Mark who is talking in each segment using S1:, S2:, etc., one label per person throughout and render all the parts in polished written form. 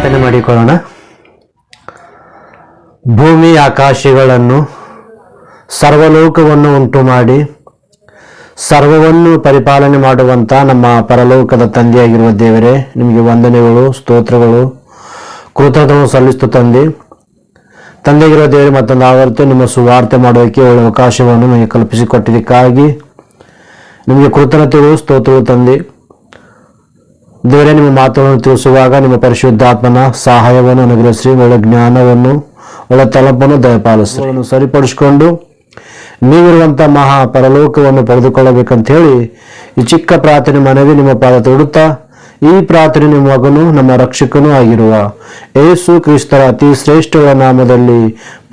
S1: ಪ್ರಾರ್ಥನೆ ಮಾಡಿಕೊಳ್ಳೋಣ. ಭೂಮಿ ಆಕಾಶಗಳನ್ನು ಸರ್ವಲೋಕವನ್ನು ಉಂಟು ಮಾಡಿ ಸರ್ವವನ್ನು ಪರಿಪಾಲನೆ ಮಾಡುವಂಥ ನಮ್ಮ ಪರಲೋಕದ ತಂದೆಯಾಗಿರುವ ದೇವರೇ, ನಿಮಗೆ ವಂದನೆಗಳು, ಸ್ತೋತ್ರಗಳು, ಕೃತಜ್ಞತೆಗಳನ್ನು ಸಲ್ಲಿಸ್ತು ತಂದೆಗಿರುವ ದೇವರೇ. ಮತ್ತೊಂದು ಆವರ್ತಿ ನಿಮ್ಮ ಸುವಾರ್ತೆ ಮಾಡೋದಕ್ಕೆ ಒಳ್ಳೆಯ ಅವಕಾಶವನ್ನು ನಮಗೆ ಕಲ್ಪಿಸಿಕೊಟ್ಟಿದ್ದಕ್ಕಾಗಿ ನಿಮಗೆ ಕೃತಜ್ಞತೆಗಳು, ಸ್ತೋತ್ರಗಳು ತಂದೆ. ದೇವರೇ, ನಿಮ್ಮ ಮಾತುಗಳನ್ನು ತಿಳಿಸುವಾಗ ನಿಮ್ಮ ಪರಿಶುದ್ಧಾತ್ಮನ ಸಹಾಯವನ್ನು ಅನುಗ್ರಹಿಸಿ, ಒಳ್ಳೆ ಜ್ಞಾನವನ್ನು, ಒಳ್ಳೆ ತಲಪನ್ನು ದಯಪಾಲಿಸಿ ಸರಿಪಡಿಸಿಕೊಂಡು ನೀವಿರುವಂಥ ಮಹಾ ಪರಲೋಕವನ್ನು ಪಡೆದುಕೊಳ್ಳಬೇಕಂತ ಹೇಳಿ ಈ ಚಿಕ್ಕ ಪ್ರಾರ್ಥನೆ ಮನವಿ ನಿಮ್ಮ ಪಾದ ತೊಡುತ್ತಾ, ಈ ಪ್ರಾರ್ಥನೆ ನಿಮ್ಮ ಮಗನು ನಮ್ಮ ರಕ್ಷಕನೂ ಆಗಿರುವ ಯೇಸು ಕ್ರಿಸ್ತರ ಅತಿ ಶ್ರೇಷ್ಠಗಳ ನಾಮದಲ್ಲಿ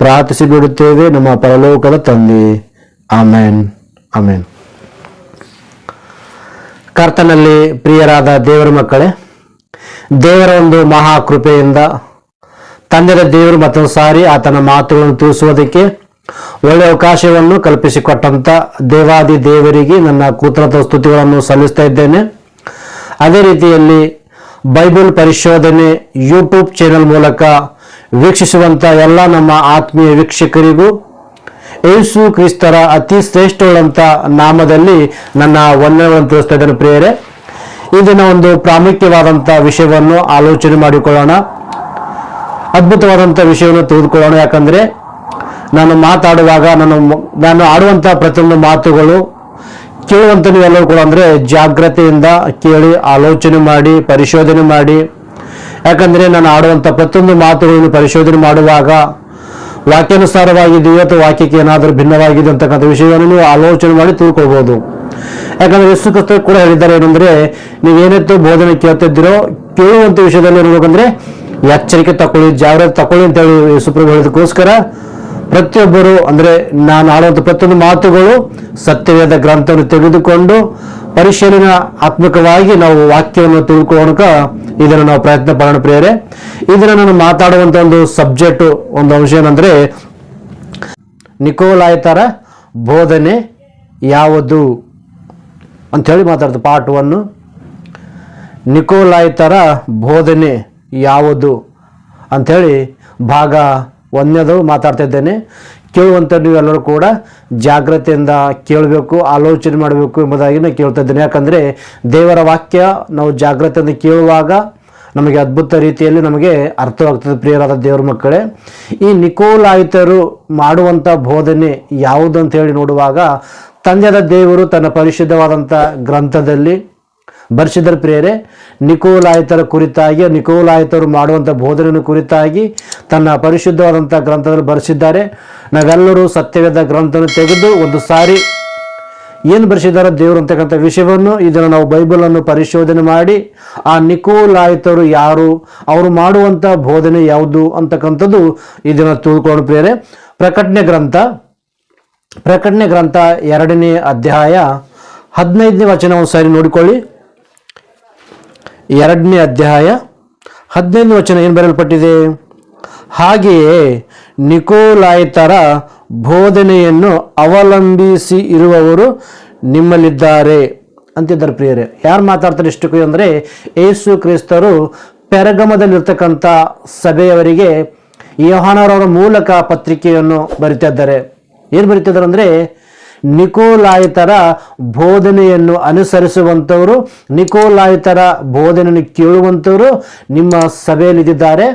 S1: ಪ್ರಾರ್ಥಿಸಿ ಬಿಡುತ್ತೇವೆ, ನಮ್ಮ ಪರಲೋಕದ ತಂದೆ. ಆಮೇನ್, ಆಮೇನ್. ಕರ್ತನಲ್ಲಿ ಪ್ರಿಯರಾದ ದೇವರ ಮಕ್ಕಳೇ, ದೇವರ ಒಂದು ಮಹಾ ಕೃಪೆಯಿಂದ ತಂದೆಯ ದೇವರು ಮತ್ತೊಂದು ಸಾರಿ ಆತನ ಮಾತುಗಳನ್ನು ತಿಳಿಸುವುದಕ್ಕೆ ಒಳ್ಳೆಯ ಅವಕಾಶವನ್ನು ಕಲ್ಪಿಸಿಕೊಟ್ಟಂತ ದೇವಾದಿ ದೇವರಿಗೆ ನನ್ನ ಕೃತಜ್ಞತಾ ಸ್ತುತಿಗಳನ್ನು ಸಲ್ಲಿಸ್ತಾ ಇದ್ದೇನೆ. ಅದೇ ರೀತಿಯಲ್ಲಿ ಬೈಬಲ್ ಪರಿಶೋಧನೆ ಯೂಟ್ಯೂಬ್ ಚಾನೆಲ್ ಮೂಲಕ ವೀಕ್ಷಿಸುವಂಥ ಎಲ್ಲ ನಮ್ಮ ಆತ್ಮೀಯ ವೀಕ್ಷಕರಿಗೂ ಯೇಸು ಕ್ರಿಸ್ತರ ಅತಿ ಶ್ರೇಷ್ಠಗಳಂತ ನಾಮದಲ್ಲಿ ನನ್ನ ವಂದನೆಗಳನ್ನು ತಿಳಿಸ್ತಾ ಇದ್ದೇನೆ. ಪ್ರಿಯರೇ, ಇಂದಿನ ಒಂದು ಪ್ರಾಮುಖ್ಯವಾದಂಥ ವಿಷಯವನ್ನು ಆಲೋಚನೆ ಮಾಡಿಕೊಳ್ಳೋಣ. ಅದ್ಭುತವಾದಂಥ ವಿಷಯವನ್ನು ತೆಗೆದುಕೊಳ್ಳೋಣ. ಯಾಕಂದರೆ ನಾನು ಮಾತಾಡುವಾಗ ನಾನು ಆಡುವಂಥ ಪ್ರತಿಯೊಂದು ಮಾತುಗಳು ಕೇಳುವಂಥ ನೀವೆಲ್ಲರೂ ಕೂಡ ಅಂದರೆ ಜಾಗ್ರತೆಯಿಂದ ಕೇಳಿ ಆಲೋಚನೆ ಮಾಡಿ ಪರಿಶೋಧನೆ ಮಾಡಿ. ಯಾಕಂದರೆ ನಾನು ಆಡುವಂಥ ಪ್ರತಿಯೊಂದು ಮಾತುಗಳನ್ನು ಪರಿಶೋಧನೆ ಮಾಡುವಾಗ ವಾಕ್ಯಾನುಸಾರವಾಗಿದೆಯೋ ಅಥವಾ ವಾಕ್ಯಕ್ಕೆ ಏನಾದರೂ ಭಿನ್ನವಾಗಿದೆ ಅಂತಕ್ಕಂಥ ವಿಷಯವನ್ನು ನೀವು ಆಲೋಚನೆ ಮಾಡಿ ತಿಳ್ಕೊಳ್ಬೋದು. ಯಾಕಂದರೆ ಯೇಸು ಕ್ರಿಸ್ತ ಕೂಡ ಹೇಳಿದ್ದಾರೆ ಏನಂದರೆ, ನೀವೇನೈತೋ ಬೋಧನೆ ಕೇಳ್ತಿದ್ದೀರೋ ಕೇಳುವಂಥ ವಿಷಯದಲ್ಲಿ ಏನ್ಬೇಕಂದ್ರೆ ಎಚ್ಚರಿಕೆ ತಗೊಳ್ಳಿ, ಜಾಗ್ರತೆ ತಗೊಳ್ಳಿ ಅಂತೇಳಿ ಯೇಸು ಪ್ರಭು ಹೇಳಿದಕ್ಕೋಸ್ಕರ ಪ್ರತಿಯೊಬ್ಬರು ಅಂದರೆ ನಾನು ಆಡುವಂಥ ಪ್ರತಿಯೊಂದು ಮಾತುಗಳು ಸತ್ಯವೇದ ಗ್ರಂಥವನ್ನು ತೆಗೆದುಕೊಂಡು ಪರಿಶೀಲನೆ ಆತ್ಮಕವಾಗಿ ನಾವು ವಾಕ್ಯವನ್ನು ತಿಳ್ಕೊಳ್ಳೋಣ. ಇದನ್ನು ನಾವು ಪ್ರಯತ್ನ ಪಡೋಣ. ಪ್ರಿಯರೇ, ಇದನ್ನು ನಾನು ಮಾತಾಡುವಂಥ ಒಂದು ಸಬ್ಜೆಕ್ಟು, ಒಂದು ಅಂಶ ಏನಂದರೆ ನಿಕೋಲಾಯಿತರ ಬೋಧನೆ ಯಾವುದು ಅಂಥೇಳಿ ಮಾತಾಡ್ತಾರೆ. ಪಾರ್ಟ್ 1, ನಿಕೋಲಾಯಿತರ ಬೋಧನೆ ಯಾವುದು ಅಂಥೇಳಿ ಭಾಗ 1 ಮಾತಾಡ್ತಾ ಇದ್ದೇನೆ. ಕೇಳುವಂಥ ನೀವೆಲ್ಲರೂ ಕೂಡ ಜಾಗ್ರತೆಯಿಂದ ಕೇಳಬೇಕು, ಆಲೋಚನೆ ಮಾಡಬೇಕು ಎಂಬುದಾಗಿ ನಾನು ಕೇಳ್ತಾ ಇದ್ದೇನೆ. ಯಾಕಂದರೆ ದೇವರ ವಾಕ್ಯ ನಾವು ಜಾಗ್ರತೆಯಿಂದ ಕೇಳುವಾಗ ನಮಗೆ ಅದ್ಭುತ ರೀತಿಯಲ್ಲಿ ನಮಗೆ ಅರ್ಥವಾಗ್ತದೆ. ಪ್ರಿಯರಾದ ದೇವರ ಮಕ್ಕಳೇ, ಈ ನಿಕೋಲಾಯಿತರು ಮಾಡುವಂಥ ಬೋಧನೆ ಯಾವುದು ಅಂತ ಹೇಳಿ ನೋಡುವಾಗ ತಂದೆಯಾದ ದೇವರು ತನ್ನ ಪರಿಶುದ್ಧವಾದಂಥ ಗ್ರಂಥದಲ್ಲಿ ಬರೆಸಿದ್ದಾರೆ. ಪ್ರಿಯರೇ, ನಿಕೋಲಾಯಿತರ ಕುರಿತಾಗಿ, ನಿಕೋಲಾಯಿತರು ಮಾಡುವಂಥ ಬೋಧನೆಯನ್ನು ಕುರಿತಾಗಿ ತನ್ನ ಪರಿಶುದ್ಧವಾದಂಥ ಗ್ರಂಥದಲ್ಲಿ ಬರೆಸಿದ್ದಾರೆ. ನಾವೆಲ್ಲರೂ ಸತ್ಯವೇದ ಗ್ರಂಥವನ್ನು ತೆಗೆದು ಒಂದು ಸಾರಿ ಏನು ಬರೆಸಿದ್ದಾರೆ ದೇವರು ಅಂತಕ್ಕಂಥ ವಿಷಯವನ್ನು, ಇದನ್ನು ನಾವು ಬೈಬಲನ್ನು ಪರಿಶೋಧನೆ ಮಾಡಿ ಆ ನಿಕೋಲಾಯಿತರು ಯಾರು, ಅವರು ಮಾಡುವಂಥ ಬೋಧನೆ ಯಾವುದು ಅಂತಕ್ಕಂಥದ್ದು ಇದನ್ನು ತಿಳ್ಕೊಂಡು. ಪ್ರಿಯರೇ, ಪ್ರಕಟಣೆ ಗ್ರಂಥ 2ನೇ ಅಧ್ಯಾಯ 15ನೇ ವಚನ ಒಂದು ಸಾರಿ ನೋಡಿಕೊಳ್ಳಿ. 2ನೇ ಅಧ್ಯಾಯ 15ನೇ ವಚನ ಏನು ಬರೆಯಲ್ಪಟ್ಟಿದೆ? ಹಾಗೆಯೇ ನಿಕೋಲಾಯಿತರ ಬೋಧನೆಯನ್ನು ಅವಲಂಬಿಸಿ ಇರುವವರು ನಿಮ್ಮಲ್ಲಿದ್ದಾರೆ ಅಂತಿದ್ದಾರೆ. ಪ್ರಿಯರೇ, ಯಾರು ಮಾತಾಡ್ತಾರೆ ಇಷ್ಟಕ್ಕೂ ಅಂದರೆ ಯೇಸು ಕ್ರಿಸ್ತರು ಪೆರಗಮದಲ್ಲಿರ್ತಕ್ಕಂಥ ಸಭೆಯವರಿಗೆ ಯೋಹಾನರವರ ಮೂಲಕ ಪತ್ರಿಕೆಯನ್ನು ಬರಿತಾ ಇದ್ದಾರೆ. ಏನು ಬರಿತಿದ್ದಾರೆ ಅಂದರೆ, ನಿಕೋಲಾಯಿತರ ಬೋಧನೆಯನ್ನು ಅನುಸರಿಸುವಂಥವರು, ನಿಕೋಲಾಯಿತರ ಬೋಧನೆಯನ್ನು ಕೇಳುವಂಥವರು ನಿಮ್ಮ ಸಭೆಯಲ್ಲಿದ್ದಾರೆ.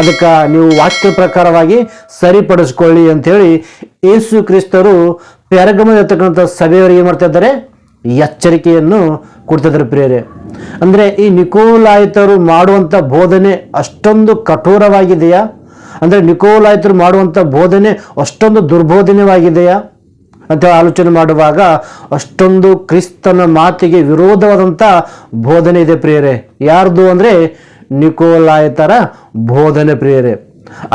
S1: ಅದಕ್ಕೆ ನೀವು ವಾಕ್ಯ ಪ್ರಕಾರವಾಗಿ ಸರಿಪಡಿಸ್ಕೊಳ್ಳಿ ಅಂಥೇಳಿ ಯೇಸು ಕ್ರಿಸ್ತರು ಪೆರಗಮದಲ್ಲಿರ್ತಕ್ಕಂಥ ಸಭೆಯವರಿಗೆ ಏನು ಮಾಡ್ತಾ ಇದ್ದಾರೆ? ಎಚ್ಚರಿಕೆಯನ್ನು ಕೊಡ್ತಿದ್ದಾರೆ. ಪ್ರಿಯರೇ, ಅಂದರೆ ಈ ನಿಕೋಲಾಯಿತರು ಮಾಡುವಂಥ ಬೋಧನೆ ಅಷ್ಟೊಂದು ಕಠೋರವಾಗಿದೆಯಾ? ಅಂದರೆ ನಿಕೋಲಾಯಿತರು ಮಾಡುವಂಥ ಬೋಧನೆ ಅಷ್ಟೊಂದು ದುರ್ಬೋಧನೆವಾಗಿದೆಯಾ ಅಂತ ಆಲೋಚನೆ ಮಾಡುವಾಗ ಅಷ್ಟೊಂದು ಕ್ರಿಸ್ತನ ಮಾತಿಗೆ ವಿರೋಧವಾದಂಥ ಬೋಧನೆ ಇದೆ. ಪ್ರಿಯರೇ, ಯಾರ್ದು ಅಂದರೆ ನಿಕೋಲಾಯಿತರ ಬೋಧನೆ. ಪ್ರಿಯರೇ,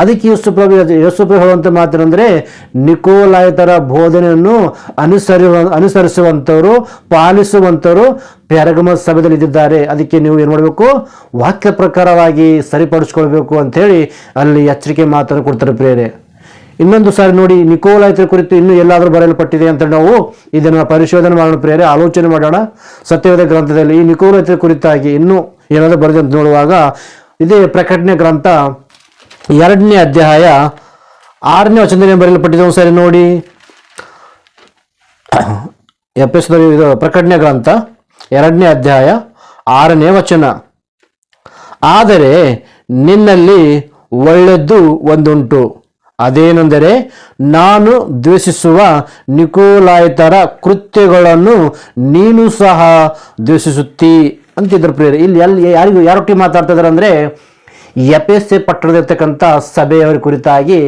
S1: ಅದಕ್ಕೆ ಯೇಸು ಪ್ರಭು ಹೇಳುವಂಥ ಮಾತೇನೆಂದರೆ, ನಿಕೋಲಾಯಿತರ ಬೋಧನೆಯನ್ನು ಅನುಸರಿಸುವಂಥವರು, ಪಾಲಿಸುವಂಥವರು ಪೆರಗಮ ಸಭೆಯಲ್ಲಿ ಇದ್ದಾರೆ. ಅದಕ್ಕೆ ನೀವು ಏನು ಮಾಡಬೇಕು? ವಾಕ್ಯ ಪ್ರಕಾರವಾಗಿ ಸರಿಪಡಿಸ್ಕೊಳ್ಬೇಕು ಅಂಥೇಳಿ ಅಲ್ಲಿ ಎಚ್ಚರಿಕೆ ಮಾತನ್ನು ಕೊಡ್ತಾರೆ. ಪ್ರಿಯರೇ, ಇನ್ನೊಂದು ಸಾರಿ ನೋಡಿ, ನಿಕೋಲಾಯಿತರ ಕುರಿತು ಇನ್ನೂ ಎಲ್ಲಾದರೂ ಬರೆಯಲ್ಪಟ್ಟಿದೆ ಅಂತ ನಾವು ಇದನ್ನು ಪರಿಶೋಧನೆ ಮಾಡೋಣ. ಪ್ರಿಯರೇ, ಆಲೋಚನೆ ಮಾಡೋಣ. ಸತ್ಯವೇದ ಗ್ರಂಥದಲ್ಲಿ ಈ ನಿಕೋಲಾಯಿತರ ಕುರಿತಾಗಿ ಇನ್ನೂ ಏನಾದರೂ ಬರೆದೆ ಅಂತ ನೋಡುವಾಗ ಇದೇ ಪ್ರಕಟಣೆ ಗ್ರಂಥ 2ನೇ ಅಧ್ಯಾಯ 6ನೇ ವಚನದಲ್ಲಿ ಬರೆಯಲ್ಪಟ್ಟಿದೆ. ಒಂದ್ಸರಿ ನೋಡಿ. ಇದು ಪ್ರಕಟಣೆ ಗ್ರಂಥ 2ನೇ ಅಧ್ಯಾಯ 6ನೇ ವಚನ. ಆದರೆ ನಿನ್ನಲ್ಲಿ ಒಳ್ಳೆದ್ದು ಒಂದುಂಟು, ಅದೇನೆಂದರೆ ನಾನು ದ್ವೇಷಿಸುವ ನಿಕೋಲಾಯಿತರ ಕೃತ್ಯಗಳನ್ನು ನೀನು ಸಹ ದ್ವೇಷಿಸುತ್ತೀ ಅಂತಿದ್ರು ಪ್ರಿಯರೇ. ಇಲ್ಲಿ ಯಾರೊಟ್ಟಿಗೆ ಮಾತಾಡ್ತಾ ಇದ್ದಾರೆ ಅಂದರೆ ಎಫೆಸ ಪಟ್ಟಣದಲ್ಲಿರ್ತಕ್ಕಂಥ ಸಭೆಯವರ ಕುರಿತಾಗಿ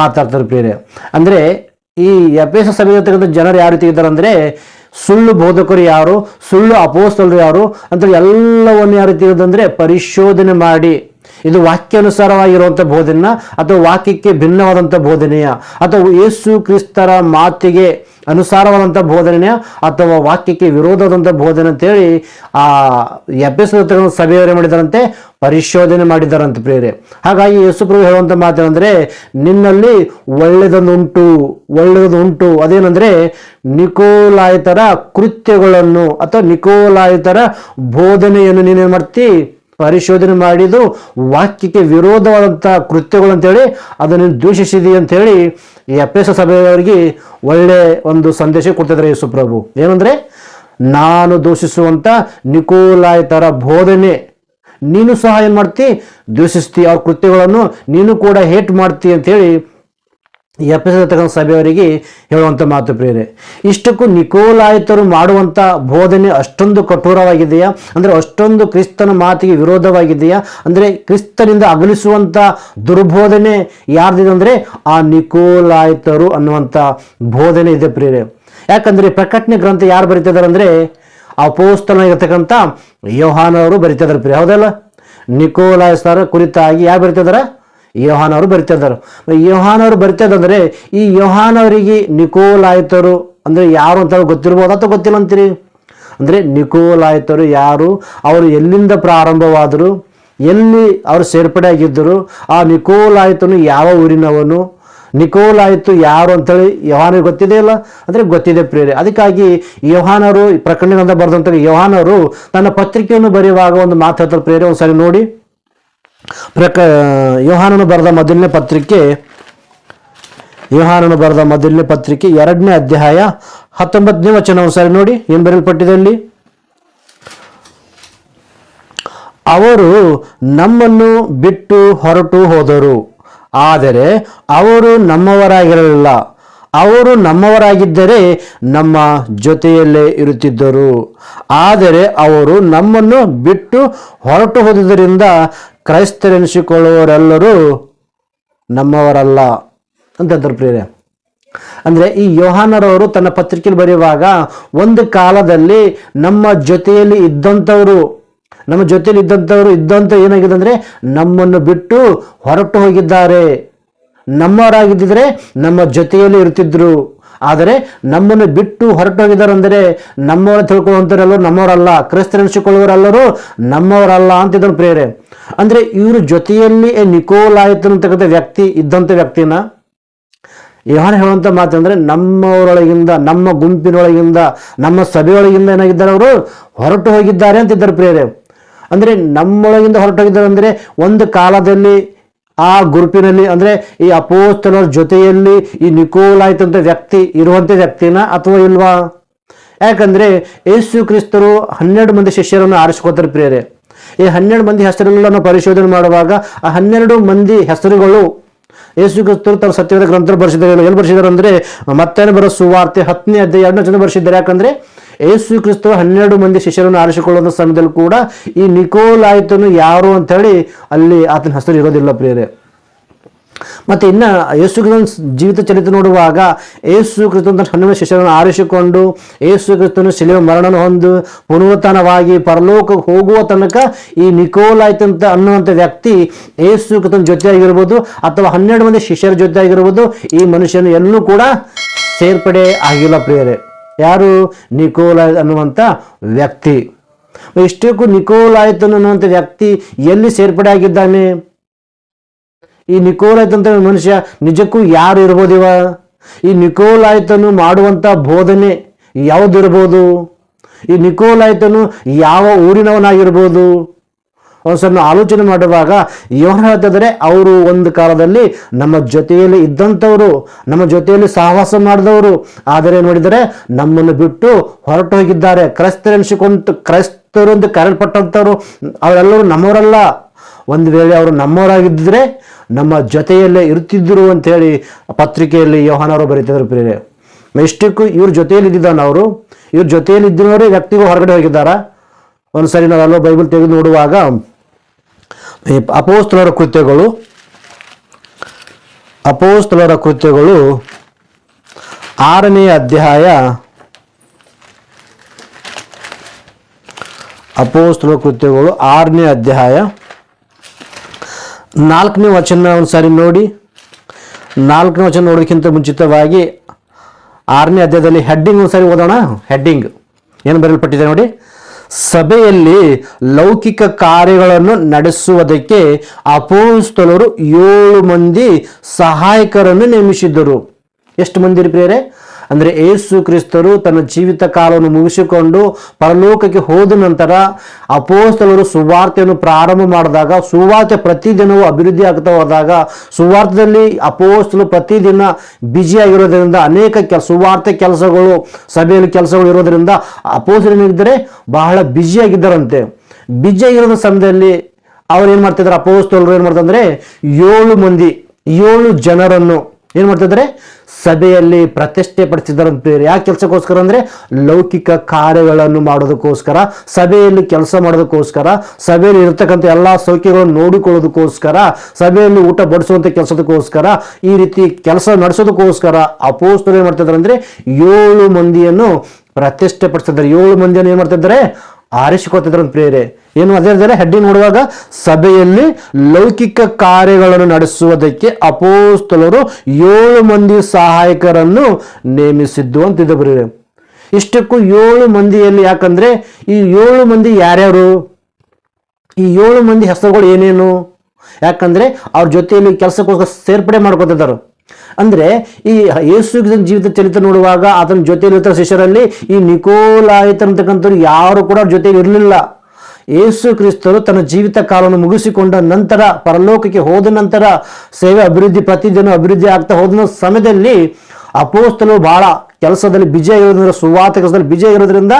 S1: ಮಾತಾಡ್ತಾರೆ ಪ್ರಿಯರೇ. ಅಂದರೆ ಈ ಎಫೆಸ ಸಭೆಯಲ್ಲಿರ್ತಕ್ಕಂಥ ಜನರು ಯಾವ ರೀತಿ ಇದ್ದಾರೆ ಅಂದರೆ ಸುಳ್ಳು ಬೋಧಕರು ಯಾರು, ಸುಳ್ಳು ಅಪೋಸ್ತಲರು ಯಾರು ಅಂತ ಎಲ್ಲವನ್ನು ಯಾವ ರೀತಿ ಇರೋದಂದರೆ ಪರಿಶೋಧನೆ ಮಾಡಿ ಇದು ವಾಕ್ಯಾನುಸಾರವಾಗಿರುವಂಥ ಬೋಧನೆಯ ಅಥವಾ ವಾಕ್ಯಕ್ಕೆ ಭಿನ್ನವಾದಂಥ ಬೋಧನೆಯ ಅಥವಾ ಯೇಸು ಕ್ರಿಸ್ತರ ಮಾತಿಗೆ ಅನುಸಾರವಾದಂಥ ಬೋಧನೆಯ ಅಥವಾ ವಾಕ್ಯಕ್ಕೆ ವಿರೋಧವಾದಂಥ ಬೋಧನೆ ಅಂತೇಳಿ ಆ ಎಫೆಸ ಸಭೆಯವರೇ ಮಾಡಿದಾರಂತೆ, ಪರಿಶೋಧನೆ ಮಾಡಿದಾರಂತೆ ಪ್ರಿಯರೇ. ಹಾಗಾಗಿ ಯೇಸು ಪ್ರಭು ಹೇಳುವಂಥ ಮಾತೇನೆಂದರೆ ನಿನ್ನಲ್ಲಿ ಒಳ್ಳೆಯದುಂಟು. ಅದೇನೆಂದರೆ ನಿಕೋಲಾಯಿತರ ಕೃತ್ಯಗಳನ್ನು ಅಥವಾ ನಿಕೋಲಾಯಿತರ ಬೋಧನೆಯನ್ನು ನೀನೇನು ಮಾಡ್ತಿ, ಪರಿಶೋಧನೆ ಮಾಡಿದ್ದು ವಾಕ್ಯಕ್ಕೆ ವಿರೋಧವಾದಂಥ ಕೃತ್ಯಗಳು ಅಂತೇಳಿ ಅದನ್ನು ದ್ವೇಷಿಸಿದಿ ಅಂತೇಳಿ ಈ ಎಫೆಸ ಸಭೆಯವರಿಗೆ ಒಳ್ಳೆ ಒಂದು ಸಂದೇಶ ಕೊಡ್ತಿದ್ದಾರೆ ಯೇಸು ಪ್ರಭು. ಏನಂದ್ರೆ ನಾನು ದೂಷಿಸುವಂಥ ನಿಕೋಲಾಯಿತರ ಬೋಧನೆ ನೀನು ಸಹ ಏನು ಮಾಡ್ತಿ, ದ್ವೇಷಿಸ್ತಿ, ಅವ್ರ ಕೃತ್ಯಗಳನ್ನು ನೀನು ಕೂಡ ಹೇಟ್ ಮಾಡ್ತಿ ಅಂತೇಳಿ ಎಫೆಸ ಸಭೆಯವರಿಗೆ ಹೇಳುವಂಥ ಮಾತು ಪ್ರಿಯರೇ. ಇಷ್ಟಕ್ಕೂ ನಿಕೋಲಾಯಿತರು ಮಾಡುವಂಥ ಬೋಧನೆ ಅಷ್ಟೊಂದು ಕಠೋರವಾಗಿದೆಯಾ ಅಂದರೆ ಅಷ್ಟೊಂದು ಕ್ರಿಸ್ತನ ಮಾತಿಗೆ ವಿರೋಧವಾಗಿದೆಯಾ ಅಂದರೆ ಕ್ರಿಸ್ತನಿಂದ ಅಗಲಿಸುವಂಥ ದುರ್ಬೋಧನೆ ಯಾರ್ದಿದೆ ಅಂದರೆ ಆ ನಿಕೋಲಾಯಿತರು ಅನ್ನುವಂಥ ಬೋಧನೆ ಇದೆ ಪ್ರಿಯರೇ. ಯಾಕಂದರೆ ಪ್ರಕಟಣೆ ಗ್ರಂಥ ಯಾರು ಬರೀತಿದ್ದಾರೆ ಅಂದರೆ ಅಪೋಸ್ತಲನಾಗಿರ್ತಕ್ಕಂಥ ಯೋಹಾನವರು ಬರೀತಿದ್ದಾರೆ ಪ್ರಿಯ, ಹೌದಲ್ಲ. ನಿಕೋಲಾಯಿತರ ಕುರಿತಾಗಿ ಯಾರು ಬರೀತಿದ್ದಾರೆ, ಯೋಹಾನವರು ಬರಿತಾ ಇದ್ದಾರೆ. ಯೋಹಾನವರು ಬರಿತಾ ಇದ್ದಂದ್ರೆ ಈ ಯೋಹಾನವರಿಗೆ ನಿಕೋಲಾಯಿತರು ಅಂದರೆ ಯಾರು ಅಂತ ಗೊತ್ತಿರ್ಬೋದು ಅಥವಾ ಗೊತ್ತಿಲ್ಲ ಅಂತೀರಿ. ಅಂದರೆ ನಿಕೋಲಾಯಿತರು ಯಾರು, ಅವರು ಎಲ್ಲಿಂದ ಪ್ರಾರಂಭವಾದರು, ಎಲ್ಲಿ ಅವರು ಸೇರ್ಪಡೆ ಆಗಿದ್ದರು, ಆ ನಿಕೋಲಾಯಿತನು ಯಾವ ಊರಿನವನು, ನಿಕೋಲಾಯಿತು ಯಾರು ಅಂತೇಳಿ ಯೋಹಾನರಿಗೆ ಗೊತ್ತಿದೆ ಇಲ್ಲ ಅಂದರೆ ಗೊತ್ತಿದೆ ಪ್ರಿಯರೇ. ಅದಕ್ಕಾಗಿ ಯೋಹಾನರು ಪ್ರಕಟಣೆಗಳಿಂದ ಬರೆದಂಥ ಯೋಹಾನರು ತನ್ನ ಪತ್ರಿಕೆಯನ್ನು ಬರೆಯುವಾಗ ಒಂದು ಮಾತು ಹೇಳ್ತಾರೆ ಪ್ರಿಯರೇ. ಒಂದ್ಸರಿ ನೋಡಿ. ಯೋಹಾನನು ಬರೆದ ಮೊದಲನೇ ಪತ್ರಿಕೆ 2ನೇ ಅಧ್ಯಾಯ 19ನೇ ವಚನ ಒಂದ್ಸರಿ ನೋಡಿ. ಏನು ಬರೆಯಲ್ಪಟ್ಟಿದೆ ಅಲ್ಲಿ? ಅವರು ನಮ್ಮನ್ನು ಬಿಟ್ಟು ಹೊರಟು ಹೋದರು, ಆದರೆ ಅವರು ನಮ್ಮವರಾಗಿರಲಿಲ್ಲ. ಅವರು ನಮ್ಮವರಾಗಿದ್ದರೆ ನಮ್ಮ ಜೊತೆಯಲ್ಲೇ ಇರುತ್ತಿದ್ದರು, ಆದರೆ ಅವರು ನಮ್ಮನ್ನು ಬಿಟ್ಟು ಹೊರಟು ಹೋದುದರಿಂದ ಕ್ರೈಸ್ತರೆನಿಸಿಕೊಳ್ಳುವವರೆಲ್ಲರೂ ನಮ್ಮವರಲ್ಲ ಅಂತಂದ್ರೆ ಪ್ರಿಯರೇ. ಅಂದರೆ ಈ ಯೋಹಾನರವರು ತನ್ನ ಪತ್ರಿಕೆಯಲ್ಲಿ ಬರೆಯುವಾಗ ಒಂದು ಕಾಲದಲ್ಲಿ ನಮ್ಮ ಜೊತೆಯಲ್ಲಿ ಇದ್ದಂಥವರು ಏನಾಗಿದೆ ಅಂದರೆ ನಮ್ಮನ್ನು ಬಿಟ್ಟು ಹೊರಟು ಹೋಗಿದ್ದಾರೆ. ನಮ್ಮವರಾಗಿದ್ದರೆ ನಮ್ಮ ಜೊತೆಯಲ್ಲಿ ಇರ್ತಿದ್ರು, ಆದರೆ ನಮ್ಮನ್ನು ಬಿಟ್ಟು ಹೊರಟು ಹೋಗಿದ್ದಾರೆ ಅಂದರೆ ನಮ್ಮವರು ತಿಳ್ಕೊಳ್ಳುವಂಥವರೆಲ್ಲರೂ ನಮ್ಮವರಲ್ಲ, ಕ್ರೈಸ್ತರೆನಿಸಿಕೊಳ್ಳುವವರೆಲ್ಲರೂ ನಮ್ಮವರಲ್ಲ ಅಂತಿದ್ರು ಪ್ರಿಯರೇ. ಅಂದರೆ ಇವರು ಜೊತೆಯಲ್ಲಿ ನಿಕೋಲಾಯಿತನು ಅಂತಕ್ಕಂಥ ವ್ಯಕ್ತಿ ಇದ್ದಂಥ ವ್ಯಕ್ತಿನ ಯೋಹಾನ ಹೇಳುವಂಥ ಮಾತಂದರೆ ನಮ್ಮವರೊಳಗಿಂದ, ನಮ್ಮ ಗುಂಪಿನೊಳಗಿಂದ, ನಮ್ಮ ಸಭೆಯೊಳಗಿಂದ ಏನಾಗಿದ್ದಾರೆ, ಅವರು ಹೊರಟು ಹೋಗಿದ್ದಾರೆ ಅಂತಿದ್ದಾರೆ ಪ್ರಿಯರೇ. ಅಂದರೆ ನಮ್ಮೊಳಗಿಂದ ಹೊರಟು ಹೋಗಿದ್ದಾರೆ ಅಂದರೆ ಒಂದು ಕಾಲದಲ್ಲಿ ಆ ಗುಂಪಿನಲ್ಲಿ ಅಂದರೆ ಈ ಅಪೋಸ್ತಲರ ಜೊತೆಯಲ್ಲಿ ಈ ನಿಕೋಲಾಯಿತಂತ ವ್ಯಕ್ತಿ ಇರುವಂಥ ವ್ಯಕ್ತಿನ ಅಥವಾ ಇಲ್ವಾ? ಯಾಕಂದರೆ ಯೇಸು ಕ್ರಿಸ್ತರು 12 ಮಂದಿ ಶಿಷ್ಯರನ್ನು ಆರಿಸ್ಕೋತಾರೆ ಪ್ರಿಯರೇ. ಈ 12 ಮಂದಿ ಹೆಸರುಗಳನ್ನು ಪರಿಶೋಧನೆ ಮಾಡುವಾಗ ಆ 12 ಮಂದಿ ಹೆಸರುಗಳು ಯೇಸು ಕ್ರಿಸ್ತರು ತನ್ನ ಸತ್ಯವೇದ ಗ್ರಂಥ ಬರೆಸಿದ್ದಾರೆ. ಎಲ್ಲಿ ಬರೆಸಿದ್ದಾರೆ ಅಂದರೆ ಮತ್ತಾಯನ ಬರೋ ಸುವಾರ್ತೆ 10ನೇ ಅಧ್ಯಾಯ 2ನೇ ವಚನ ಬರೆಸಿದ್ದಾರೆ. ಯಾಕಂದರೆ ಯೇಸು ಕ್ರಿಸ್ತರು 12 ಮಂದಿ ಶಿಷ್ಯರನ್ನು ಆರಿಸಿಕೊಳ್ಳುವ ಸಮಯದಲ್ಲಿ ಕೂಡ ಈ ನಿಕೋಲಾಯಿತನು ಯಾರು ಅಂತೇಳಿ ಅಲ್ಲಿ ಆತನ ಹೆಸರು ಇರೋದಿಲ್ಲ ಪ್ರಿಯರೇ. ಮತ್ತು ಇನ್ನು ಯೇಸು ಕ್ರಿಸ್ತನ ಜೀವಿತ ಚರಿತ್ರೆ ನೋಡುವಾಗ ಯೇಸು ಕ್ರಿಸ್ತನ 12 ಶಿಷ್ಯರನ್ನು ಆರಿಸಿಕೊಂಡು ಯೇಸು ಕ್ರಿಸ್ತನು ಶಿಲುಬೆ ಮರಣ ಹೊಂದು ಪುನರುತ್ಥಾನವಾಗಿ ಪರಲೋಕಕ್ಕೆ ಹೋಗುವ ತನಕ ಈ ನಿಕೋಲಾಯಿತಂತ ಅನ್ನುವಂಥ ವ್ಯಕ್ತಿ ಯೇಸು ಕ್ರಿಸ್ತನ ಜೊತೆಯಾಗಿರ್ಬೋದು ಅಥವಾ 12 ಮಂದಿ ಶಿಷ್ಯರ ಜೊತೆ ಆಗಿರ್ಬೋದು, ಈ ಮನುಷ್ಯನು ಎಲ್ಲೂ ಕೂಡ ಸೇರ್ಪಡೆ ಆಗಿಲ್ಲ ಪ್ರಿಯರೇ. ಯಾರು? ನಿಕೋಲಾಯ ಅನ್ನುವಂಥ ವ್ಯಕ್ತಿ. ಇಷ್ಟಕ್ಕೂ ನಿಕೋಲಾಯಿತನು ಅನ್ನುವಂಥ ವ್ಯಕ್ತಿ ಎಲ್ಲಿ ಸೇರ್ಪಡೆ ಆಗಿದ್ದಾನೆ? ಈ ನಿಕೋಲಾಯಿತಂತ ಮನುಷ್ಯ ನಿಜಕ್ಕೂ ಯಾರು ಇರ್ಬೋದಿವ? ಈ ನಿಕೋಲಾಯಿತನು ಮಾಡುವಂಥ ಬೋಧನೆ ಯಾವುದಿರ್ಬೋದು? ಈ ನಿಕೋಲಾಯಿತನು ಯಾವ ಊರಿನವನಾಗಿರ್ಬೋದು? ಒಂದ್ಸಲ ನಾವು ಆಲೋಚನೆ ಮಾಡುವಾಗ ಯೋಹಾನ ಹೇಳ್ತಿದ್ರೆ ಅವರು ಒಂದು ಕಾಲದಲ್ಲಿ ನಮ್ಮ ಜೊತೆಯಲ್ಲಿ ಇದ್ದಂಥವರು, ನಮ್ಮ ಜೊತೆಯಲ್ಲಿ ಸಹವಾಸ ಮಾಡಿದವರು, ಆದರೆ ನೋಡಿದರೆ ನಮ್ಮನ್ನು ಬಿಟ್ಟು ಹೊರಟು ಹೋಗಿದ್ದಾರೆ. ಕ್ರೈಸ್ತರು ಎಂದು ಕರೆಯಲ್ಪಟ್ಟಂಥವ್ರು ಅವರೆಲ್ಲರೂ ನಮ್ಮವರಲ್ಲ. ಒಂದು ವೇಳೆ ಅವರು ನಮ್ಮವರಾಗಿದ್ದರೆ ನಮ್ಮ ಜೊತೆಯಲ್ಲೇ ಇರ್ತಿದ್ರು ಅಂತೇಳಿ ಪತ್ರಿಕೆಯಲ್ಲಿ ಯೋಹಾನವರು ಬರೀತಿದ್ರು ಪ್ರಿಯರೇ. ಎಷ್ಟಕ್ಕೂ ಇವ್ರ ಜೊತೆಯಲ್ಲಿ ಇದ್ದಿದ್ದಾನ ಅವರು, ಇವ್ರ ಜೊತೆಯಲ್ಲಿ ಇದ್ದಿನವರೇ ವ್ಯಕ್ತಿಗಳು ಹೊರಗಡೆ ಹೋಗಿದ್ದಾರ. ಒಂದ್ಸರಿ ನಾವೆಲ್ಲ ಬೈಬಲ್ ತೆಗೆದು ನೋಡುವಾಗ ಅಪೊಸ್ತಲರ ಕೃತ್ಯಗಳು 6ನೇ ಅಧ್ಯಾಯ, ಅಪೊಸ್ತಲರ ಕೃತ್ಯಗಳು 6ನೇ ಅಧ್ಯಾಯ 4ನೇ ವಚನ ಒಂದ್ಸಾರಿ ನೋಡಿ. 4ನೇ ವಚನ ನೋಡೋದಕ್ಕಿಂತ ಮುಂಚಿತವಾಗಿ 6ನೇ ಅಧ್ಯಾಯದಲ್ಲಿ ಹೆಡ್ಡಿಂಗ್ ಒಂದ್ಸಾರಿ ಓದೋಣ. ಹೆಡ್ಡಿಂಗ್ ಏನು ಬರೆಯಲ್ಪಟ್ಟಿದೆ ನೋಡಿ. ಸಭೆಯಲ್ಲಿ ಲೌಕಿಕ ಕಾರ್ಯಗಳನ್ನು ನಡೆಸುವುದಕ್ಕೆ ಅಪೊಸ್ತಲರು 7 ಮಂದಿ ಸಹಾಯಕರನ್ನು ನೇಮಿಸಿದ್ದರು. ಎಷ್ಟು ಮಂದಿ ಪ್ರಿಯರೇ? ಅಂದರೆ ಯೇಸು ಕ್ರಿಸ್ತರು ತನ್ನ ಜೀವಿತ ಕಾಲವನ್ನು ಮುಗಿಸಿಕೊಂಡು ಪರಲೋಕಕ್ಕೆ ಹೋದ ನಂತರ ಅಪೊಸ್ತಲರು ಸುವಾರ್ತೆಯನ್ನು ಪ್ರಾರಂಭ ಮಾಡಿದಾಗ, ಸುವಾರ್ತೆ ಪ್ರತಿದಿನವೂ ಅಭಿವೃದ್ಧಿ ಆಗ್ತಾ ಹೋದಾಗ, ಸುವಾರ್ತೆಯಲ್ಲಿ ಅಪೊಸ್ತಲರು ಪ್ರತಿದಿನ ಬ್ಯುಸಿಯಾಗಿರೋದ್ರಿಂದ ಅನೇಕ ಸುವಾರ್ತೆ ಕೆಲಸಗಳು, ಸಭೆಯಲ್ಲಿ ಕೆಲಸಗಳು ಇರೋದ್ರಿಂದ ಅಪೊಸ್ತಲರಿದ್ದರೆ ಬಹಳ ಬ್ಯುಸಿಯಾಗಿದ್ದಾರಂತೆ. ಬ್ಯುಸಿಯಾಗಿರೋ ಸಮಯದಲ್ಲಿ ಅವ್ರು ಏನು ಮಾಡ್ತಿದ್ದಾರೆ, ಅಪೊಸ್ತಲರು ಏನು ಮಾಡ್ತಾರೆ 7 ಜನರನ್ನು ಏನು ಮಾಡ್ತಿದ್ದಾರೆ ಸಭೆಯಲ್ಲಿ ಪ್ರತಿಷ್ಠೆ ಪಡಿಸಿದ್ದಾರಂತೆ. ಯಾಕೆ ಕೆಲಸಕ್ಕೋಸ್ಕರ ಅಂದರೆ ಲೌಕಿಕ ಕಾರ್ಯಗಳನ್ನು ಮಾಡೋದಕ್ಕೋಸ್ಕರ, ಸಭೆಯಲ್ಲಿ ಕೆಲಸ ಮಾಡೋದಕ್ಕೋಸ್ಕರ, ಸಭೆಯಲ್ಲಿ ಇರತಕ್ಕಂಥ ಎಲ್ಲ ಸೌಖ್ಯಗಳನ್ನು ನೋಡಿಕೊಳ್ಳೋದಕ್ಕೋಸ್ಕರ, ಸಭೆಯಲ್ಲಿ ಊಟ ಬಡಿಸುವಂಥ ಕೆಲಸದಕ್ಕೋಸ್ಕರ, ಈ ರೀತಿ ಕೆಲಸ ನಡೆಸೋದಕ್ಕೋಸ್ಕರ ಅಪೊಸ್ತಲರು ಏನು ಮಾಡ್ತಿದ್ದಾರೆ ಅಂದರೆ 7 ಮಂದಿಯನ್ನು ಪ್ರತಿಷ್ಠೆ ಪಡಿಸಿದ್ದಾರೆ. 7 ಮಂದಿಯನ್ನು ಏನು ಮಾಡ್ತಿದ್ದಾರೆ, ಆರಿಸಿಕೊಳ್ತಿದ್ರು ಪ್ರಿಯರೇ. ಏನು ಅದೇ ಹೆಡ್ಡಿಂಗ್ ನೋಡುವಾಗ ಸಭೆಯಲ್ಲಿ ಲೌಕಿಕ ಕಾರ್ಯಗಳನ್ನು ನಡೆಸುವುದಕ್ಕೆ ಅಪೊಸ್ತಲರು 7 ಮಂದಿ ಸಹಾಯಕರನ್ನು ನೇಮಿಸಿದ್ದು ಅಂತಿದ್ದ ಪ್ರಿಯರೇ. ಇಷ್ಟಕ್ಕೂ 7 ಮಂದಿಯಲ್ಲಿ, ಯಾಕಂದ್ರೆ ಈ 7 ಮಂದಿ ಯಾರ್ಯಾರು, ಈ 7 ಮಂದಿ ಹೆಸರುಗಳು ಏನೇನು? ಯಾಕಂದ್ರೆ ಅವ್ರ ಜೊತೆಯಲ್ಲಿ ಕೆಲಸಕ್ಕೋಸ್ಕರ ಸೇರ್ಪಡೆ ಮಾಡ್ಕೊತಿದ್ದಾರೆ. ಅಂದ್ರೆ ಈ ಯೇಸು ಜೀವಿತ ಚರಿತ್ರೆ ನೋಡುವಾಗ ಆತನ ಜೊತೆಯಲ್ಲಿರ್ತಾರೆ ಶಿಷ್ಯರಲ್ಲಿ ಈ ನಿಕೋಲಾಯಿತಂತಕ್ಕಂಥವ್ರು ಯಾರು ಕೂಡ ಜೊತೆಗೆ ಇರಲಿಲ್ಲ. ಯೇಸು ಕ್ರಿಸ್ತರು ತನ್ನ ಜೀವಿತ ಕಾಲವನ್ನು ಮುಗಿಸಿಕೊಂಡ ನಂತರ, ಪರಲೋಕಕ್ಕೆ ಹೋದ ನಂತರ, ಸೇವೆ ಪ್ರತಿದಿನ ಅಭಿವೃದ್ಧಿ ಆಗ್ತಾ ಹೋದ ಸಮಯದಲ್ಲಿ ಅಪೊಸ್ತಲರು ಬಹಳ ಕೆಲಸದಲ್ಲಿ ಬಿಜಿಯಾಗಿರೋದ್ರಿಂದ, ಸುವಾರ್ತೆ ಕೆಲಸದಲ್ಲಿ ಬಿಜಿಯಾಗಿರೋದ್ರಿಂದ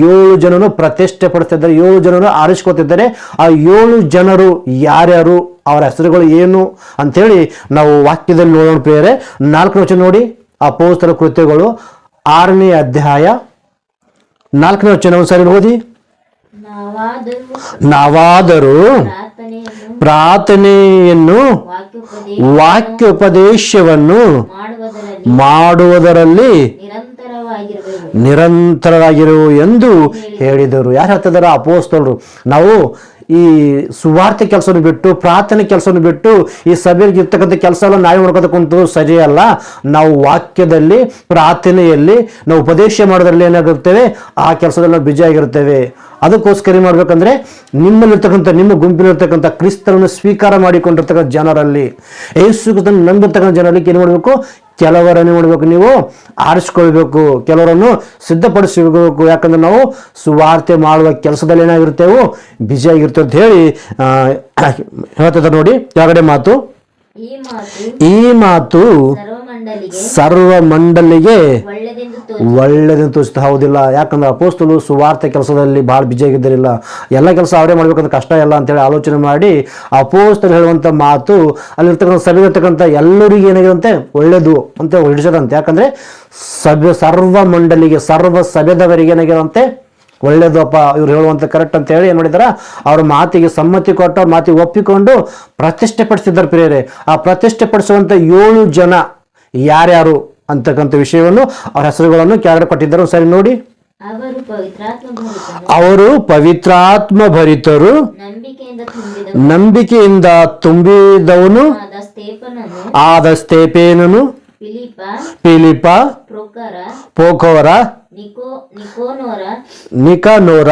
S1: 7 ಜನರು ಪ್ರತಿಷ್ಠೆ ಪಡಿಸ್ತಿದ್ದಾರೆ, 7 ಜನರು ಆರಿಸ್ಕೊತಿದ್ದಾರೆ. ಆ 7 ಜನರು ಯಾರ್ಯಾರು, ಅವರ ಹೆಸರುಗಳು ಏನು ಅಂಥೇಳಿ ನಾವು ವಾಕ್ಯದಲ್ಲಿ ನೋಡೋಣ ಪ್ರಿಯರೇ. 4ನೇ ವಚನ ನೋಡಿ. ಅಪೊಸ್ತಲರ ಕೃತ್ಯಗಳು 6ನೇ ಅಧ್ಯಾಯ 4ನೇ ವಚನ ಒಂದ್ಸರಿ ಓದಿ. ನಾವಾದರೂ ಪ್ರಾರ್ಥನೆಯನ್ನು ವಾಕ್ಯೋಪದೇಶವನ್ನು ಮಾಡುವುದರಲ್ಲಿ ನಿರಂತರವಾಗಿರು ಎಂದು ಹೇಳಿದರು. ಯಾರು ಹೇಳ್ತಿದಾರ? ಅಪೊಸ್ತಲರು. ನಾವು ಈ ಸುವಾರ್ತೆ ಕೆಲಸವನ್ನು ಬಿಟ್ಟು, ಪ್ರಾರ್ಥನೆ ಕೆಲಸವನ್ನು ಬಿಟ್ಟು, ಈ ಸಭೆಯಲ್ಲಿ ಇರ್ತಕ್ಕಂಥ ಕೆಲಸ ಎಲ್ಲ ನಾವೇ ಮಾಡ್ಕೋತಕ್ಕಂಥದ್ದು ಸರಿಯಲ್ಲ. ನಾವು ವಾಕ್ಯದಲ್ಲಿ, ಪ್ರಾರ್ಥನೆಯಲ್ಲಿ, ನಾವು ಉಪದೇಶ ಮಾಡೋದ್ರಲ್ಲಿ ಏನಾಗಿರ್ತೇವೆ, ಆ ಕೆಲಸದಲ್ಲಿ ನಾವು ಬ್ಯುಸಿಯಾಗಿರ್ತೇವೆ. ಅದಕ್ಕೋಸ್ಕರ ಏನು ಮಾಡ್ಬೇಕಂದ್ರೆ, ನಿಮ್ಮಲ್ಲಿರ್ತಕ್ಕಂಥ, ನಿಮ್ಮ ಗುಂಪಿನಲ್ಲಿರ್ತಕ್ಕಂಥ ಕ್ರಿಸ್ತರನ್ನು ಸ್ವೀಕಾರ ಮಾಡಿಕೊಂಡಿರ್ತಕ್ಕಂಥ ಜನರಲ್ಲಿ, ಯೇಸು ಕ್ರಿಸ್ತನನ್ನು ನಂಬಿರ್ತಕ್ಕಂಥ ಜನರಲ್ಲಿ ಏನು ಮಾಡಬೇಕು, ಕೆಲವರನ್ನು ಮಾಡಬೇಕು, ನೀವು ಆರಿಸ್ಕೊಳ್ಬೇಕು, ಕೆಲವರನ್ನು ಸಿದ್ಧಪಡಿಸಬೇಕು. ಯಾಕಂದ್ರೆ ನಾವು ಸುವಾರ್ತೆ ಮಾಡುವ ಕೆಲಸದಲ್ಲಿ ಏನಾಗಿರ್ತೇವೆ, ಬ್ಯುಸಿಯಾಗಿರ್ತೇವೆ ಅಂತ ಹೇಳಿ ಹೇಳ್ತಿದ್ದಾರೆ ನೋಡಿ. ಕೆಳಗಡೆ ಮಾತು, ಈ ಮಾತು ಸರ್ವ ಮಂಡಲಿಗೆ ಒಳ್ಳೆದೆಂದು ತೋರಿಸ್ತಾ ಹೌದಿಲ್ಲ. ಯಾಕಂದ್ರೆ ಅಪೊಸ್ತಲರು ಸುವಾರ್ತೆ ಕೆಲಸದಲ್ಲಿ ಬಹಳ ಬ್ಯುಸಿಯಾಗಿದ್ದರಿಲ್ಲ. ಎಲ್ಲ ಕೆಲಸ ಅವರೇ ಮಾಡ್ಬೇಕಂದ್ರೆ ಕಷ್ಟ ಇಲ್ಲ ಅಂತೇಳಿ ಆಲೋಚನೆ ಮಾಡಿ ಅಪೊಸ್ತಲರು ಹೇಳುವಂಥ ಮಾತು ಅಲ್ಲಿರ್ತಕ್ಕಂಥ ಸಭೆ ಇರ್ತಕ್ಕಂಥ ಎಲ್ಲರಿಗೂ ಏನಾಗಿರಂತೆ ಒಳ್ಳೇದು ಅಂತ ಹಿಡಿಸದಂತೆ. ಯಾಕಂದ್ರೆ ಸರ್ವ ಮಂಡಲಿಗೆ, ಸರ್ವ ಸಭೆದವರಿಗೆ ಏನಾಗಿರಂತೆ ಒಳ್ಳೇದು ಅಪ್ಪ ಇವ್ರು ಹೇಳುವಂತ ಕರೆಕ್ಟ್ ಅಂತ ಹೇಳಿ ಏನ್ ಮಾಡಿದಾರ, ಅವ್ರ ಮಾತಿಗೆ ಸಮ್ಮತಿ ಕೊಟ್ಟು, ಅವ್ರ ಮಾತಿಗೆ ಒಪ್ಪಿಕೊಂಡು ಪ್ರತಿಷ್ಠೆ ಪಡಿಸಿದ್ದಾರೆ ಪ್ರಿಯರೇ. ಆ ಪ್ರತಿಷ್ಠೆ ಪಡಿಸುವಂತ 7 ಜನ ಯಾರ್ಯಾರು ಅಂತಕ್ಕಂಥ ವಿಷಯವನ್ನು, ಅವ್ರ ಹೆಸರುಗಳನ್ನು ಕೆಳಗಡೆ ಕೊಟ್ಟಿದ್ದಾರೆ. ಸರಿ ನೋಡಿ. ಅವರು ಪವಿತ್ರಾತ್ಮ ಭರಿತರು, ನಂಬಿಕೆಯಿಂದ ತುಂಬಿದವನು ಆದ ಸ್ತೇಫನನು, ಫಿಲಿಪ, ಪ್ರೊಕೋರ, ನಿಕನೋರ,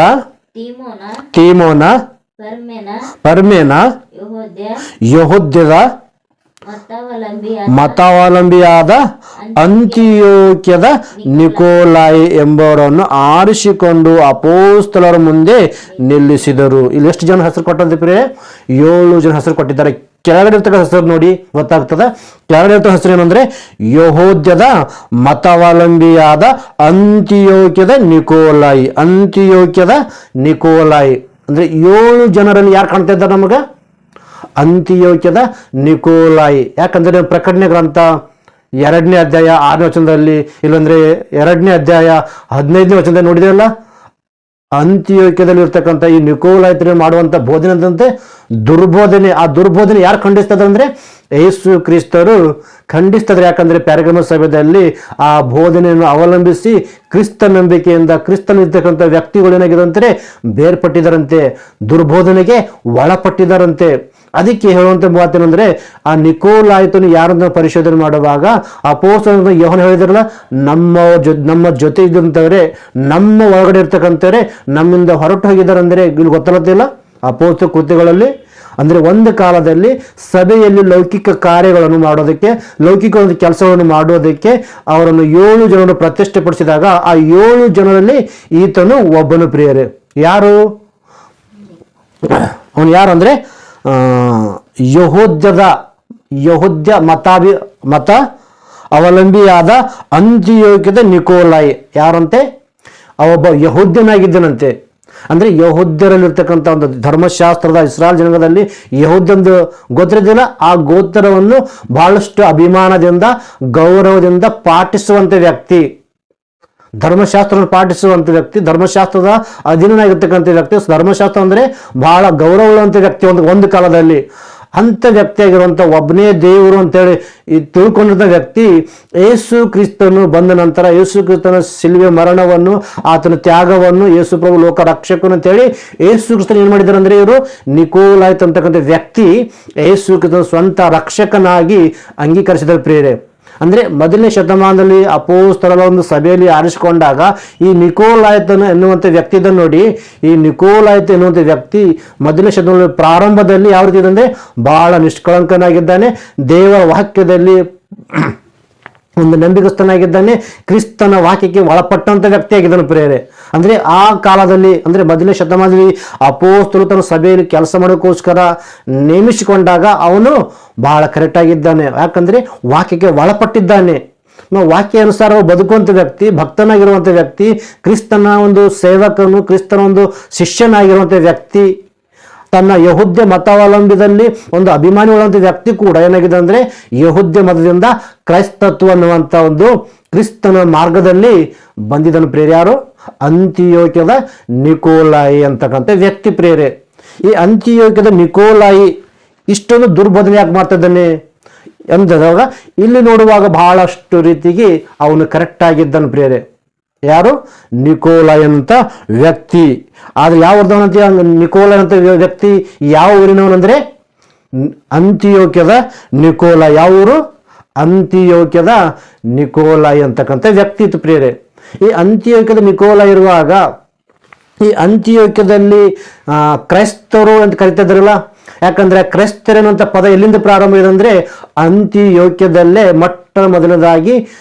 S1: ತೀಮೋನ, ಪರ್ಮೇನ, ಯೆಹೂದ್ಯದ ಮತಾವಲಂಬಿಯಾದ ಅಂತಿಯೋಕ್ಯದ ನಿಕೋಲಾಯಿ ಎಂಬವರನ್ನು ಆರಿಸಿಕೊಂಡು ಅಪೋಸ್ತಲರ ಮುಂದೆ ನಿಲ್ಲಿಸಿದರು. ಇಲ್ಲಿ ಎಷ್ಟು ಜನ ಹೆಸರು ಕೊಟ್ಟಂತೆ ಪ್ರಿಯರೇ? 7 ಜನ ಹೆಸರು ಕೊಟ್ಟಿದ್ದಾರೆ. ಕೆಳಗಡೆ ಇರ್ತಕ್ಕ ಹೆಸರು ನೋಡಿ ಗೊತ್ತಾಗ್ತದೆ. ಕೆಳಗಡೆ ಇರ್ತಕ್ಕ ಹೆಸರು ಏನಂದ್ರೆ ಯಹೂದ್ಯದ ಮತಾವಲಂಬಿಯಾದ ಅಂತಿಯೋಕ್ಯದ ನಿಕೋಲಾಯಿ. ಅಂತಿಯೋಕ್ಯದ ನಿಕೋಲಾಯಿ ಅಂದ್ರೆ 7 ಜನರಲ್ಲಿ ಯಾರು ಕಾಣ್ತಾ ಇದ್ದಾರೆ ನಮಗೆ? ಅಂತಿಯೋಕ್ಯದ ನಿಕೋಲಾಯಿ. ಯಾಕಂದ್ರೆ ಪ್ರಕಟಣೆ ಗ್ರಂಥ 2ನೇ ಅಧ್ಯಾಯ 6ನೇ ವಚನದಲ್ಲಿ, ಇಲ್ಲಂದ್ರೆ 2ನೇ ಅಧ್ಯಾಯ 15ನೇ ವಚನದಲ್ಲಿ ನೋಡಿದೇವಲ್ಲ, ಅಂತಿಯೋಕ್ಯದಲ್ಲಿ ಇರ್ತಕ್ಕಂಥ ಈ ನಿಕೋಲಾಯಿತರು ಮಾಡುವಂತ ಬೋಧನೆ ಅಂತಂತೆ ದುರ್ಬೋಧನೆ. ಆ ದುರ್ಬೋಧನೆ ಯಾರು ಖಂಡಿಸ್ತದೆ ಅಂದ್ರೆ ಯೇಸು ಕ್ರಿಸ್ತರು ಖಂಡಿಸ್ತದ್ರೆ. ಯಾಕಂದ್ರೆ ಪ್ಯಾರಗಮ ಸಭೆಯಲ್ಲಿ ಆ ಬೋಧನೆಯನ್ನು ಅವಲಂಬಿಸಿ ಕ್ರಿಸ್ತ ನಂಬಿಕೆಯಿಂದ ಕ್ರಿಸ್ತನಿರ್ತಕ್ಕಂಥ ವ್ಯಕ್ತಿಗಳು ಏನಾಗಿದಂತೆ ಬೇರ್ಪಟ್ಟಿದ್ದಾರಂತೆ, ದುರ್ಬೋಧನೆಗೆ ಒಳಪಟ್ಟಿದ್ದಾರಂತೆ. ಅದಕ್ಕೆ ಹೇಳುವಂತ ಮಾತೇನೆಂದ್ರೆ ಆ ನಿಕೋಲಾಯಿತನು ಯಾರನ್ನ ಪರಿಶೋಧನೆ ಮಾಡುವಾಗ ಅಪೊಸ್ತಲರು ಯೋಹನ ಹೇಳಿದ್ರಲ್ಲ, ನಮ್ಮ ಜೊತೆ ಇದ್ದಂಥವ್ರೆ, ನಮ್ಮ ಒಳಗಡೆ ಇರ್ತಕ್ಕಂಥವ್ರೆ ನಮ್ಮಿಂದ ಹೊರಟು ಹೋಗಿದ್ದಾರೆ ಅಂದ್ರೆ ಇಲ್ಲಿ ಗೊತ್ತಾಗತ್ತಿಲ್ಲ. ಅಪೊಸ್ತಲ ಕೃತ್ಯಗಳಲ್ಲಿ ಅಂದ್ರೆ ಒಂದು ಕಾಲದಲ್ಲಿ ಸಭೆಯಲ್ಲಿ ಲೌಕಿಕ ಕಾರ್ಯಗಳನ್ನು ಮಾಡೋದಕ್ಕೆ, ಲೌಕಿಕ ಒಂದು ಕೆಲಸಗಳನ್ನು ಮಾಡೋದಕ್ಕೆ ಅವರನ್ನು 7 ಜನರು ಪ್ರತಿಷ್ಠೆಪಡಿಸಿದಾಗ ಆ 7 ಜನರಲ್ಲಿ ಈತನು ಒಬ್ಬನು ಪ್ರಿಯರೇ. ಯಾರು ಅವನು? ಯಾರು ಅಂದ್ರೆ ಯಹೂದ್ಯ ಮತ ಅವಲಂಬಿಯಾದ ಅಂತಿಯೋಕ್ಯದ ನಿಕೋಲಾಯಿ. ಯಾರಂತೆ? ಅವೊಬ್ಬ ಯಹೂದ್ಯನಾಗಿದ್ದನಂತೆ. ಅಂದ್ರೆ ಯಹೂದ್ಯರಲ್ಲಿರ್ತಕ್ಕಂಥ ಒಂದು ಧರ್ಮಶಾಸ್ತ್ರದ ಇಸ್ರಾಯೇಲ್ ಜನಾಂಗದಲ್ಲಿ ಯಹೂದ್ಯಂದು ಗೋತ್ರ ಇದೆಯಲ್ಲ, ಆ ಗೋತ್ರವನ್ನು ಬಹಳಷ್ಟು ಅಭಿಮಾನದಿಂದ ಗೌರವದಿಂದ ಪಾಟಿಸುವಂತ ವ್ಯಕ್ತಿ, ಧರ್ಮಶಾಸ್ತ್ರವನ್ನು ಪಾಟಿಸುವಂತ ವ್ಯಕ್ತಿ, ಧರ್ಮಶಾಸ್ತ್ರದ ಅಧೀನನಾಗಿರ್ತಕ್ಕಂಥ ವ್ಯಕ್ತಿ. ಧರ್ಮಶಾಸ್ತ್ರ ಅಂದ್ರೆ ಬಹಳ ಗೌರವವುಳ್ಳಂತ ವ್ಯಕ್ತಿ ಒಂದು ಕಾಲದಲ್ಲಿ. ಅಂತ ವ್ಯಕ್ತಿಯಾಗಿರುವಂಥ ಒಬ್ಬನೇ ದೇವರು ಅಂತೇಳಿ ತಿಳ್ಕೊಂಡಿದ್ದ ವ್ಯಕ್ತಿ ಯೇಸು ಕ್ರಿಸ್ತನು ಬಂದ ನಂತರ ಯೇಸು ಕ್ರಿಸ್ತನ ಶಿಲುಬೆ ಮರಣವನ್ನು, ಆತನ ತ್ಯಾಗವನ್ನು, ಯೇಸು ಪ್ರಭು ಲೋಕ ರಕ್ಷಕನು ಅಂತೇಳಿ ಯೇಸು ಕ್ರಿಸ್ತನ ಏನ್ ಮಾಡಿದ್ದಾರೆ ಅಂದ್ರೆ ಇವರು ನಿಕೋಲಾಯಿತ ಅಂತಕ್ಕಂಥ ವ್ಯಕ್ತಿ ಯೇಸು ಕ್ರಿಸ್ತನ ಸ್ವಂತ ರಕ್ಷಕನಾಗಿ ಅಂಗೀಕರಿಸಿದ ಪ್ರಿಯರೇ. ಅಂದ್ರೆ 1ನೇ ಶತಮಾನದಲ್ಲಿ ಅಪೊಸ್ತಲರ ಒಂದು ಸಭೆಯಲ್ಲಿ ಆರಿಸಿಕೊಂಡಾಗ ಈ ನಿಕೋಲಾಯಿತನು ಎನ್ನುವಂಥ ವ್ಯಕ್ತಿ ಇದನ್ನು ನೋಡಿ. ಈ ನಿಕೋಲಾಯಿತ ಎನ್ನುವಂಥ ವ್ಯಕ್ತಿ 1ನೇ ಶತಮಾನದ ಪ್ರಾರಂಭದಲ್ಲಿ ಯಾವ ರೀತಿ ಇದೆ ಅಂದ್ರೆ ಬಹಳ ನಿಷ್ಕಳಂಕನಾಗಿದ್ದಾನೆ, ದೇವರ ವಾಕ್ಯದಲ್ಲಿ ಒಂದು ನಂಬಿಕಸ್ಥನಾಗಿದ್ದಾನೆ, ಕ್ರಿಸ್ತನ ವಾಕ್ಯಕ್ಕೆ ಒಳಪಟ್ಟಂತ ವ್ಯಕ್ತಿಯಾಗಿದ್ದಾನೆ ಪ್ರಿಯರೇ. ಅಂದ್ರೆ ಆ ಕಾಲದಲ್ಲಿ ಅಂದ್ರೆ 1ನೇ ಶತಮಾನದಲ್ಲಿ ಅಪೊಸ್ತಲರು ತನ್ನ ಸಭೆಯಲ್ಲಿ ಕೆಲಸ ಮಾಡೋಕ್ಕೋಸ್ಕರ ನೇಮಿಸಿಕೊಂಡಾಗ ಅವನು ಬಹಳ ಕರೆಕ್ಟ್ ಆಗಿದ್ದಾನೆ. ಯಾಕಂದ್ರೆ ವಾಕ್ಯಕ್ಕೆ ಒಳಪಟ್ಟಿದ್ದಾನೆ. ವಾಕ್ಯ ಅನುಸಾರ ಬದುಕುವಂತ ವ್ಯಕ್ತಿ, ಭಕ್ತನಾಗಿರುವಂತ ವ್ಯಕ್ತಿ, ಕ್ರಿಸ್ತನ ಒಂದು ಸೇವಕನು, ಕ್ರಿಸ್ತನ ಒಂದು ಶಿಷ್ಯನಾಗಿರುವಂತ ವ್ಯಕ್ತಿ, ತನ್ನ ಯಹೂದ್ಯ ಮತಾವಲಂಬಿದಲ್ಲಿ ಒಂದು ಅಭಿಮಾನಿ ಉಳ್ಳಂತ ವ್ಯಕ್ತಿ ಕೂಡ ಏನಾಗಿದೆ ಅಂದ್ರೆ ಯಹೂದ್ಯ ಮತದಿಂದ ಕ್ರೈಸ್ತತ್ವ ಅನ್ನುವಂಥ ಒಂದು ಕ್ರಿಸ್ತನ ಮಾರ್ಗದಲ್ಲಿ ಬಂದಿದ್ದನು ಪ್ರಿಯರೇ. ಯಾರು? ಅಂತಿಯೋಕ್ಯದ ನಿಕೋಲಾಯಿ ಅಂತಕ್ಕಂಥ ವ್ಯಕ್ತಿ ಪ್ರಿಯರೇ. ಈ ಅಂತಿಯೋಕ್ಯದ ನಿಕೋಲಾಯಿ ಇಷ್ಟೊಂದು ದುರ್ಬೋಧನೆ ಯಾಕೆ ಮಾಡ್ತಾ ಇದ್ದಾನೆ ಎಂದಾಗ ಇಲ್ಲಿ ನೋಡುವಾಗ ಬಹಳಷ್ಟು ರೀತಿಗೆ ಅವನು ಕರೆಕ್ಟ್ ಆಗಿದ್ದಾನೆ ಪ್ರಿಯರೇ. ಯಾರು? ನಿಕೋಲಾಯ್ ಅಂತ ವ್ಯಕ್ತಿ. ಆದ್ರೆ ಯಾವ ವರ್ಧವನಂತ ನಿಕೋಲಾಯ್ ಅಂತ ವ್ಯಕ್ತಿ ಯಾವ ಊರಿನವನಂದ್ರೆ ಅಂತಿಯೋಕ್ಯದ ನಿಕೋಲಾಯ್. ಯಾವ ಊರು? ಅಂತಿಯೋಕ್ಯದ ನಿಕೋಲಾಯ್ ಅಂತಕ್ಕಂಥ ವ್ಯಕ್ತಿ ಇತ್ತು ಪ್ರಿಯರೇ. ಈ ಅಂತಿಯೋಕ್ಯದ ನಿಕೋಲಾಯ್ ಇರುವಾಗ ಈ ಅಂತಿಯೋಕ್ಯದಲ್ಲಿ ಕ್ರೈಸ್ತರು ಅಂತ ಕರಿತಾ ಇದ್ರಲ್ಲ. ಯಾಕಂದ್ರೆ ಕ್ರೈಸ್ತರೇನಂತ ಪದ ಎಲ್ಲಿಂದ ಪ್ರಾರಂಭ ಇದೆ ಅಂದ್ರೆ ಅಂತಿಯೋಕ್ಯದಲ್ಲೇ ಮೊಟ್ಟ ಮೊದಲದಾಗಿ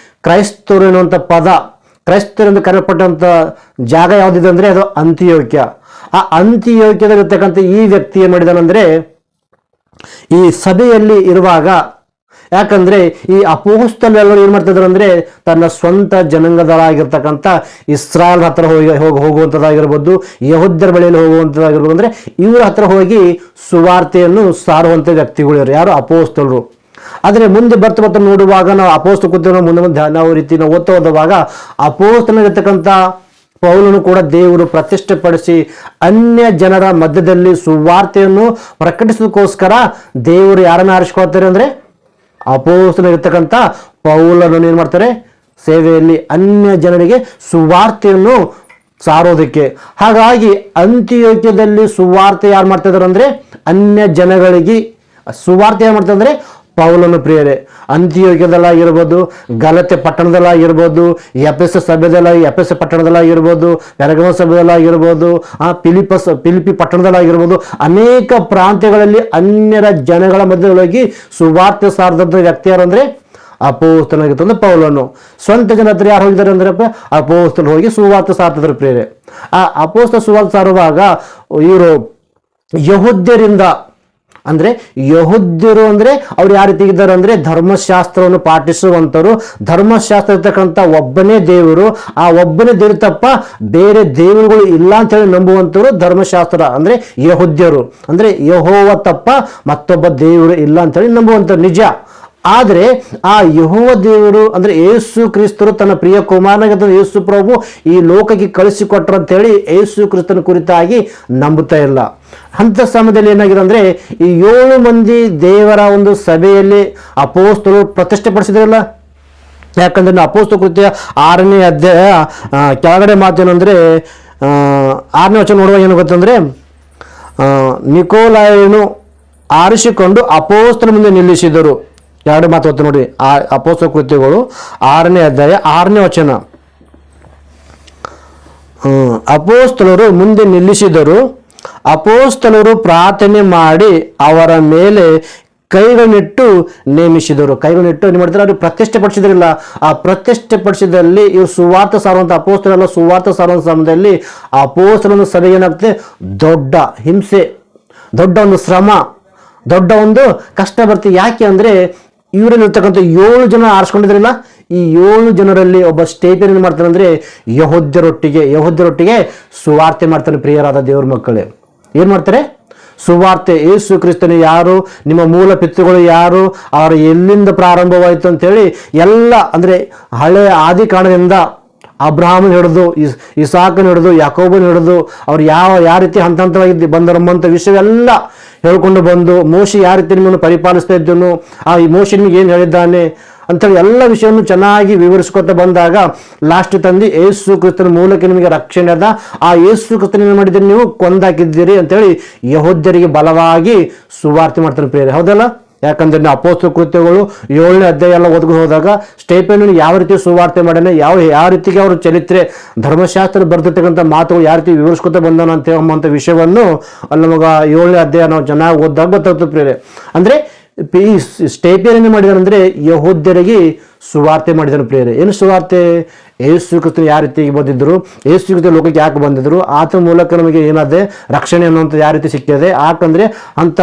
S1: ಕ್ರೈಸ್ತರು ಎನ್ನುವಂಥ ಪದ, ಕ್ರೈಸ್ತರೆಂದು ಕರೆಯಲ್ಪಟ್ಟಂತ ಜಾಗ ಯಾವುದಿದೆ ಅಂದ್ರೆ ಅದು ಅಂತಿಯೋಕ್ಯ. ಆ ಅಂತಿಯೋಕ್ಯದಲ್ಲಿರ್ತಕ್ಕಂಥ ಈ ವ್ಯಕ್ತಿ ಏನ್ ಮಾಡಿದಾನಂದ್ರೆ ಈ ಸಭೆಯಲ್ಲಿ ಇರುವಾಗ, ಯಾಕಂದ್ರೆ ಈ ಅಪೊಸ್ತಲರೆಲ್ಲರೂ ಏನ್ ಮಾಡ್ತಿದ್ರು ಅಂದ್ರೆ ತನ್ನ ಸ್ವಂತ ಜನಾಂಗದರಾಗಿರ್ತಕ್ಕಂಥ ಇಸ್ರಾಯೇಲ್ ಹತ್ರ ಹೋಗುವಂಥದ್ದಾಗಿರ್ಬೋದು, ಯಹೂದ್ಯರ ಬಳಿಯಲ್ಲಿ ಹೋಗುವಂಥದ್ದಾಗಿರ್ಬೋದು, ಅಂದ್ರೆ ಇವರ ಹತ್ರ ಹೋಗಿ ಸುವಾರ್ತೆಯನ್ನು ಸಾರುವಂಥ ವ್ಯಕ್ತಿಗಳು ಯಾರು? ಅಪೊಸ್ತಲರು. ಆದರೆ ಮುಂದೆ ಬರ್ತಾ ನೋಡುವಾಗ ನಾವು ಅಪೊಸ್ತಲ ಕೃತ್ಯಗಳ ಮುಂದೆ ನಾವು ರೀತಿ ನಾವು ಓದ್ತಾ ಹೋದವಾಗ ಅಪೊಸ್ತಲನಾಗಿರ್ತಕ್ಕಂಥ ಪೌಲನು ಕೂಡ ದೇವರು ಪ್ರತಿಷ್ಠೆಪಡಿಸಿ ಅನ್ಯ ಜನರ ಮಧ್ಯದಲ್ಲಿ ಸುವಾರ್ತೆಯನ್ನು ಪ್ರಕಟಿಸೋದಕ್ಕೋಸ್ಕರ ದೇವರು ಯಾರನ್ನ ಆರಿಸ್ಕೊಳ್ತಾರೆ ಅಂದ್ರೆ ಅಪೊಸ್ತಲನಾಗಿರ್ತಕ್ಕಂಥ ಪೌಲನನ್ನು ಏನ್ ಮಾಡ್ತಾರೆ? ಸೇವೆಯಲ್ಲಿ ಅನ್ಯ ಜನರಿಗೆ ಸುವಾರ್ತೆಯನ್ನು ಸಾರೋದಕ್ಕೆ. ಹಾಗಾಗಿ ಅಂತಿಯೋಕ್ಯದಲ್ಲಿ ಸುವಾರ್ತೆ ಯಾರು ಮಾಡ್ತಾ ಇದಾರೆ ಅಂದ್ರೆ ಅನ್ಯ ಜನಗಳಿಗೆ ಸುವಾರ್ತೆ ಏನ್ ಮಾಡ್ತಾ ಅಂದ್ರೆ ಪೌಲನು ಪ್ರಿಯರೇ. ಅಂತಿಯೋಕ್ಯದಲ್ಲಾಗಿರ್ಬೋದು, ಗಲತೆ ಪಟ್ಟಣದಲ್ಲಾಗಿರ್ಬೋದು, ಎಫೆಸ ಪಟ್ಟಣದಲ್ಲಾಗಿರ್ಬೋದು, ಪೆರಗಮ ಸಭೆದಲ್ಲಾಗಿರ್ಬೋದು, ಫಿಲಿಪಿ ಪಟ್ಟಣದಲ್ಲಾಗಿರ್ಬೋದು, ಅನೇಕ ಪ್ರಾಂತ್ಯಗಳಲ್ಲಿ ಅನ್ಯರ ಜನಗಳ ಮಧ್ಯದೊಳಗೆ ಸುವಾರ್ತೆ ಸಾರದಂಥ ವ್ಯಕ್ತಿ ಯಾರು ಅಂದ್ರೆ ಅಪೋಸ್ತಲನಾಗಿರ್ತಂದ್ರೆ ಪೌಲನು. ಸ್ವಂತ ಜನ ಹತ್ರ ಯಾರು ಹೋಗಿದ್ದಾರೆ ಅಂದ್ರಪ್ಪ, ಅಪೋಸ್ತಲು ಹೋಗಿ ಸುವಾರ್ತೆ ಸಾರ್ತಿದ್ರು ಪ್ರಿಯರೇ. ಆ ಅಪೋಸ್ತಲ ಸುವಾರ್ತೆ ಸಾರುವಾಗ ಇವರು ಯಹೂದ್ಯರಿಂದ ಅಂದ್ರೆ ಯಹೂದ್ಯರು ಅಂದ್ರೆ ಅವ್ರು ಯಾವ ರೀತಿ ಇದ್ದಾರೆ ಅಂದ್ರೆ ಧರ್ಮಶಾಸ್ತ್ರವನ್ನು ಪಾಟಿಸುವಂತರು, ಧರ್ಮಶಾಸ್ತ್ರ ಇರ್ತಕ್ಕಂಥ ಒಬ್ಬನೇ ದೇವರು, ಆ ಒಬ್ಬನೇ ದೇವರು ತಪ್ಪ ಬೇರೆ ದೇವರುಗಳು ಇಲ್ಲ ಅಂತ ಹೇಳಿ ನಂಬುವಂತರು ಧರ್ಮಶಾಸ್ತ್ರ ಅಂದ್ರೆ ಯಹೂದ್ಯರು. ಅಂದ್ರೆ ಯೆಹೋವ ತಪ್ಪ ಮತ್ತೊಬ್ಬ ದೇವರು ಇಲ್ಲ ಅಂತ ಹೇಳಿ ನಂಬುವಂತರು ನಿಜ. ಆದರೆ ಆ ಯೆಹೋವ ದೇವರು ಅಂದ್ರೆ ಯೇಸು ಕ್ರಿಸ್ತರು ತನ್ನ ಪ್ರಿಯ ಕುಮಾರನಾಗಿದ್ದ ಯೇಸು ಪ್ರಭು ಈ ಲೋಕಕ್ಕೆ ಕಳಿಸಿಕೊಟ್ರು ಅಂತ ಹೇಳಿ ಯೇಸು ಕ್ರಿಸ್ತನ ಕುರಿತಾಗಿ ನಂಬುತ್ತಾ ಇಲ್ಲ. ಅಂತ ಸಮಯದಲ್ಲಿ ಏನಾಗಿದೆ ಅಂದ್ರೆ ಈ 7 ಮಂದಿ ದೇವರ ಒಂದು ಸಭೆಯಲ್ಲಿ ಅಪೋಸ್ತಲರು ಪ್ರತಿಷ್ಠೆಪಡಿಸಿದ್ರಲ್ಲ. ಯಾಕಂದ್ರೆ ಅಪೋಸ್ತಲ ಕೃತ್ಯ 6ನೇ ಅಧ್ಯಾಯ ಕೆಳಗಡೆ ಮಾತೇನಂದ್ರೆ 6ನೇ ವಚನ ನೋಡುವಾಗ ಏನು ಗೊತ್ತಂದ್ರೆ, ನಿಕೋಲಾಯನು ಆರಿಸಿಕೊಂಡು ಅಪೋಸ್ತಲ ಮುಂದೆ ನಿಲ್ಲಿಸಿದರು. 2 ಮಾತು ಹೊತ್ತು ನೋಡಿ, ಅಪೋಸ್ತಲ ಕೃತ್ಯಗಳು 6ನೇ ಅಧ್ಯಾಯ 6ನೇ ವಚನ. ಅಪೋಸ್ತಲರು ಮುಂದೆ ನಿಲ್ಲಿಸಿದರು, ಅಪೋಸ್ತಲರು ಪ್ರಾರ್ಥನೆ ಮಾಡಿ ಅವರ ಮೇಲೆ ಕೈಗಳನ್ನಿಟ್ಟು ನೇಮಿಸಿದರು. ಕೈಗಳನ್ನಿಟ್ಟು ಏನು ಮಾಡ್ತಾರೆ, ಅವ್ರು ಪ್ರತಿಷ್ಠೆ ಪಡಿಸಿದ್ರಿಲ್ಲ. ಆ ಪ್ರತಿಷ್ಠೆ ಪಡಿಸಿದಲ್ಲಿ ಇವರು ಸುವಾರ್ತೆ ಸಾರುವಂಥ ಅಪೋಸ್ತಲರೆಲ್ಲ ಸುವಾರ್ತೆ ಸಾರುವಂಥ ಸಮಯದಲ್ಲಿ ಅಪೋಸ್ತಲನ ಸಭೆಗೆ ಏನಾಗ್ತದೆ, ದೊಡ್ಡ ಹಿಂಸೆ, ದೊಡ್ಡ ಒಂದು ಶ್ರಮ, ದೊಡ್ಡ ಒಂದು ಕಷ್ಟ ಬರ್ತದೆ. ಯಾಕೆ ಅಂದ್ರೆ ಇವರಲ್ಲಿರ್ತಕ್ಕಂಥ 7 ಜನ ಆರಿಸ್ಕೊಂಡಿದ್ರಲ್ಲ, ಈ 7 ಜನರಲ್ಲಿ ಒಬ್ಬ ಸ್ಟೇಫನ್ ಏನು ಮಾಡ್ತಾನೆ ಅಂದ್ರೆ ಯಹೂದ್ಯರೊಟ್ಟಿಗೆ ಸುವಾರ್ತೆ ಮಾಡ್ತಾನೆ. ಪ್ರಿಯರಾದ ದೇವ್ರ ಮಕ್ಕಳೇ, ಏನ್ ಮಾಡ್ತಾರೆ? ಸುವಾರ್ತೆ. ಯೇಸು ಕ್ರಿಸ್ತನು ಯಾರು, ನಿಮ್ಮ ಮೂಲ ಪಿತೃಗಳು ಯಾರು, ಅವರು ಎಲ್ಲಿಂದ ಪ್ರಾರಂಭವಾಯಿತು ಅಂತೇಳಿ ಎಲ್ಲ ಅಂದ್ರೆ ಹಳೆ ಆದಿ ಕಾರಣದಿಂದ ಅಬ್ರಹಾಮನ ಹಿಡಿದು ಇಸಾಕನ ಹಿಡಿದು ಯಾಕೋಬನ ಹಿಡಿದು ಅವ್ರು ಯಾವ ರೀತಿ ಹಂತ ಹಂತವಾಗಿ ಬಂದರಂಬಂಥ ವಿಷಯವೆಲ್ಲ ಹೇಳ್ಕೊಂಡು ಬಂದು, ಮೋಶೆ ಯಾವ ರೀತಿ ನಿಮ್ಮನ್ನು ಪರಿಪಾಲಿಸ್ತಾ ಇದ್ದನು, ಈ ಮೋಶೆ ನಿಮಗೆ ಏನು ಹೇಳಿದ್ದಾನೆ ಅಂತೇಳಿ ಎಲ್ಲ ವಿಷಯವನ್ನು ಚೆನ್ನಾಗಿ ವಿವರಿಸ್ಕೊತಾ ಬಂದಾಗ ಲಾಸ್ಟ್ ತಂದು ಯೇಸು ಕ್ರಿಸ್ತನ ಮೂಲಕ ನಿಮಗೆ ರಕ್ಷಣೆ ಅದ, ಆ ಯೇಸು ಕ್ರಿಸ್ತನ ಏನು ಮಾಡಿದ್ದೀರಿ, ನೀವು ಕೊಂದಾಕಿದ್ದೀರಿ ಅಂತೇಳಿ ಯಹೂದ್ಯರಿಗೆ ಬಲವಾಗಿ ಸುವಾರ್ತೆ ಮಾಡ್ತಾರೆ ಪ್ರಿಯರೇ. ಹೌದಲ್ಲ? ಯಾಕಂದ್ರೆ ಅಪೋಸ್ತಲ ಕೃತ್ಯಗಳು 7ನೇ ಅಧ್ಯಾಯ ಎಲ್ಲ ಓದ್ಕೊಂಡು ಹೋದಾಗ ಸ್ಟೇಫನ್ ಯಾವ ರೀತಿ ಸುವಾರ್ತೆ ಮಾಡ್ಯಾನೆ, ಯಾವ ರೀತಿಗೆ ಅವ್ರ ಚರಿತ್ರೆ, ಧರ್ಮಶಾಸ್ತ್ರ ಬರ್ದಿರ್ತಕ್ಕಂಥ ಮಾತುಗಳು ಯಾವ ರೀತಿ ವಿವರಿಸ್ಕೊತಾ ಬಂದಾನ ಅಂತ ಹೇಳುವಂಥ ವಿಷಯವನ್ನು ಅಲ್ಲಿ ನಮಗೆ 7ನೇ ಅಧ್ಯಾಯ ನಾವು ಚೆನ್ನಾಗಿ ಓದಿದಾಗ ಗೊತ್ತಾಗ್ತದೆ ಪ್ರಿಯರೇ. ಅಂದ್ರೆ ಈ ಸ್ಟೇಫನ್ ಏನು ಮಾಡಿದಾರೆ ಅಂದ್ರೆ ಯಹೂದ್ಯರಿಗೆ ಸುವಾರ್ತೆ ಮಾಡಿದಾರೆ ಪ್ರಿಯರೇ. ಏನು ಸುವಾರ್ತೆ? ಯೇಸು ಕ್ರಿಸ್ತನು ಯಾವ ರೀತಿ ಬಂದಿದ್ರು, ಯೇಸು ಕ್ರಿಸ್ತ ಲೋಕಕ್ಕೆ ಯಾಕೆ ಬಂದಿದ್ರು, ಆತನ ಮೂಲಕ ನಮಗೆ ಏನಾದೆ ರಕ್ಷಣೆ ಅನ್ನುವಂಥ ಯಾವ ರೀತಿ ಸಿಕ್ಕಿದೆ. ಯಾಕಂದ್ರೆ ಅಂತ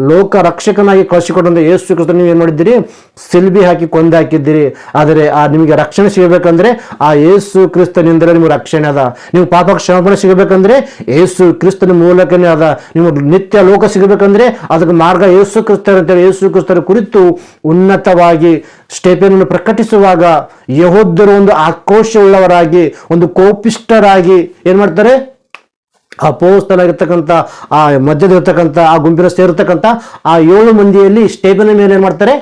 S1: ಲೋಕ ರಕ್ಷಕನಾಗಿ ಕಳಿಸಿಕೊಟ್ಟಂತ ಯೇಸು ಕ್ರಿಸ್ತನ ನೀವು ಏನು ಮಾಡಿದ್ದೀರಿ, ಸಿಲ್ಬಿ ಹಾಕಿ ಕೊಂದಾಕಿದ್ದೀರಿ. ಆದರೆ ನಿಮಗೆ ರಕ್ಷಣೆ ಸಿಗಬೇಕಂದ್ರೆ ಆ ಯೇಸು ಕ್ರಿಸ್ತನಿಂದಲೇ ನಿಮಗೆ ರಕ್ಷಣೆ ಅದ. ನೀವು ಪಾಪ ಕ್ಷಮಾಪಣೆ ಸಿಗಬೇಕಂದ್ರೆ ಯೇಸು ಕ್ರಿಸ್ತನ ಮೂಲಕನೇ ಅದ. ನೀವು ನಿತ್ಯ ಲೋಕ ಸಿಗಬೇಕಂದ್ರೆ ಅದಕ್ಕೆ ಮಾರ್ಗ ಯೇಸು ಕ್ರಿಸ್ತರು ಅಂತೇಳಿ ಯೇಸು ಕ್ರಿಸ್ತರ ಕುರಿತು ಉನ್ನತವಾಗಿ ಸ್ಟೇಫನನ್ನು ಪ್ರಕಟಿಸುವಾಗ ಯಹೂದ್ಯರು ಒಂದು ಆಕ್ರೋಶವುಳ್ಳವರಾಗಿ, ಒಂದು ಕೋಪಿಷ್ಟರಾಗಿ ಏನ್ ಮಾಡ್ತಾರೆ, ಅಪೋಸ್ತಲರಾಗಿರ್ತಕ್ಕಂಥ ಆ ಮಧ್ಯದಲ್ಲಿರ್ತಕ್ಕಂಥ ಆ ಗುಂಪಿನ ಸೇರಿರ್ತಕ್ಕಂಥ ಆ 7 ಮಂದಿಯಲ್ಲಿ ಸ್ಟೇಫನ ಮೇಲೆ ಏನ್ ಮಾಡ್ತಾರೆ,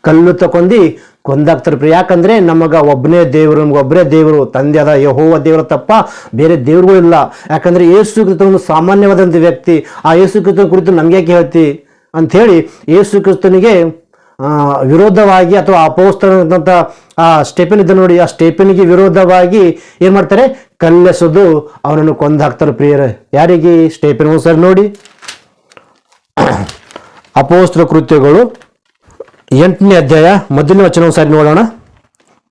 S1: ಕಲ್ಲು ತಕೊಂಡಿ ಕೊಂದಾಕ್ತಾರೆ. ಯಾಕಂದ್ರೆ ನಮಗ ಒಬ್ಬನೇ ದೇವರು, ನಮ್ಗೆ ಒಬ್ಬರೇ ದೇವರು, ತಂದೆ ಅದ ಯೆಹೋವ ದೇವರ ತಪ್ಪ ಬೇರೆ ದೇವರುಗಳು ಇಲ್ಲ. ಯಾಕಂದ್ರೆ ಯೇಸು ಕ್ರಿಸ್ತ ಒಂದು ಸಾಮಾನ್ಯವಾದಂಥ ವ್ಯಕ್ತಿ, ಆ ಯೇಸು ಕ್ರಿಸ್ತನ ಕುರಿತು ನಮ್ಗೆ ಯಾಕೆ ಹೇಳ್ತಿ ಅಂಥೇಳಿ ಯೇಸು ಕ್ರಿಸ್ತನಿಗೆ ವಿರೋಧವಾಗಿ ಅಥವಾ ಅಪೋಸ್ತಲನಾದಂಥ ಆ ಸ್ಟೇಫನ್ ಇದ್ದ ನೋಡಿ, ಆ ಸ್ಟೇಫನಿಗೆ ವಿರೋಧವಾಗಿ ಏನ್ ಮಾಡ್ತಾರೆ, ಕಲ್ಲೆಸೆದು ಅವನನ್ನು ಕೊಂದಾಕ್ತಾರೆ ಪ್ರಿಯರೇ. ಯಾರಿಗೆ? ಸ್ಟೇಫನ್. ಸರ್ ನೋಡಿ, ಅಪೋಸ್ತಲ ಕೃತ್ಯಗಳು 8ನೇ ಅಧ್ಯಾಯ 1ನೇ ವಚನ ಸಾರಿ ನೋಡೋಣ.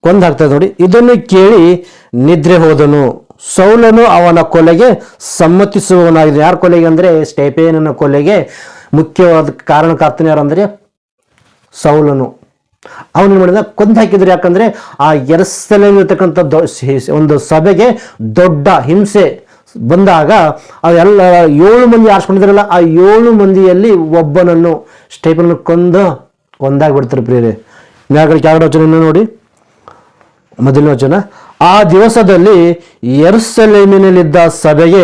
S1: ಕೊಂದಾಗ್ತದೆ ನೋಡಿ. ಇದನ್ನು ಕೇಳಿ ನಿದ್ರೆ ಹೋದನು. ಸೌಲನು ಅವನ ಕೊಲೆಗೆ ಸಮ್ಮತಿಸುವವನಾಗಿದೆ. ಯಾರ ಕೊಲೆಗೆ ಅಂದ್ರೆ ಸ್ಟೇಫನನ ಕೊಲೆಗೆ ಮುಖ್ಯವಾದ ಕಾರಣಕರ್ತನ ಯಾರಂದ್ರೆ ಸೌಲನು. ಅವನೇನು ಮಾಡಿದ, ಕೊಂದು ಹಾಕಿದ್ರು. ಯಾಕಂದ್ರೆ ಆ ಯೆರೂಸಲೇಮಿರ್ತಕ್ಕಂಥ ಒಂದು ಸಭೆಗೆ ದೊಡ್ಡ ಹಿಂಸೆ ಬಂದಾಗ ಅದೆಲ್ಲ 7 ಮಂದಿ ಆರಿಸ್ಕೊಂಡಿದ್ರಲ್ಲ, ಆ 7 ಮಂದಿಯಲ್ಲಿ ಒಬ್ಬನನ್ನು ಸ್ಟೇಫನ್ ಕೊಂದಾಗ್ಬಿಡ್ತಾರೆ ಪ್ರಿಯರೇ. ಕೆಳಗಡೆ ವಚನ ನೋಡಿ, 1ನೇ ವಚನ. ಆ ದಿವಸದಲ್ಲಿ ಯೆರೂಸಲೇಮಿನಲ್ಲಿದ್ದ ಸಭೆಗೆ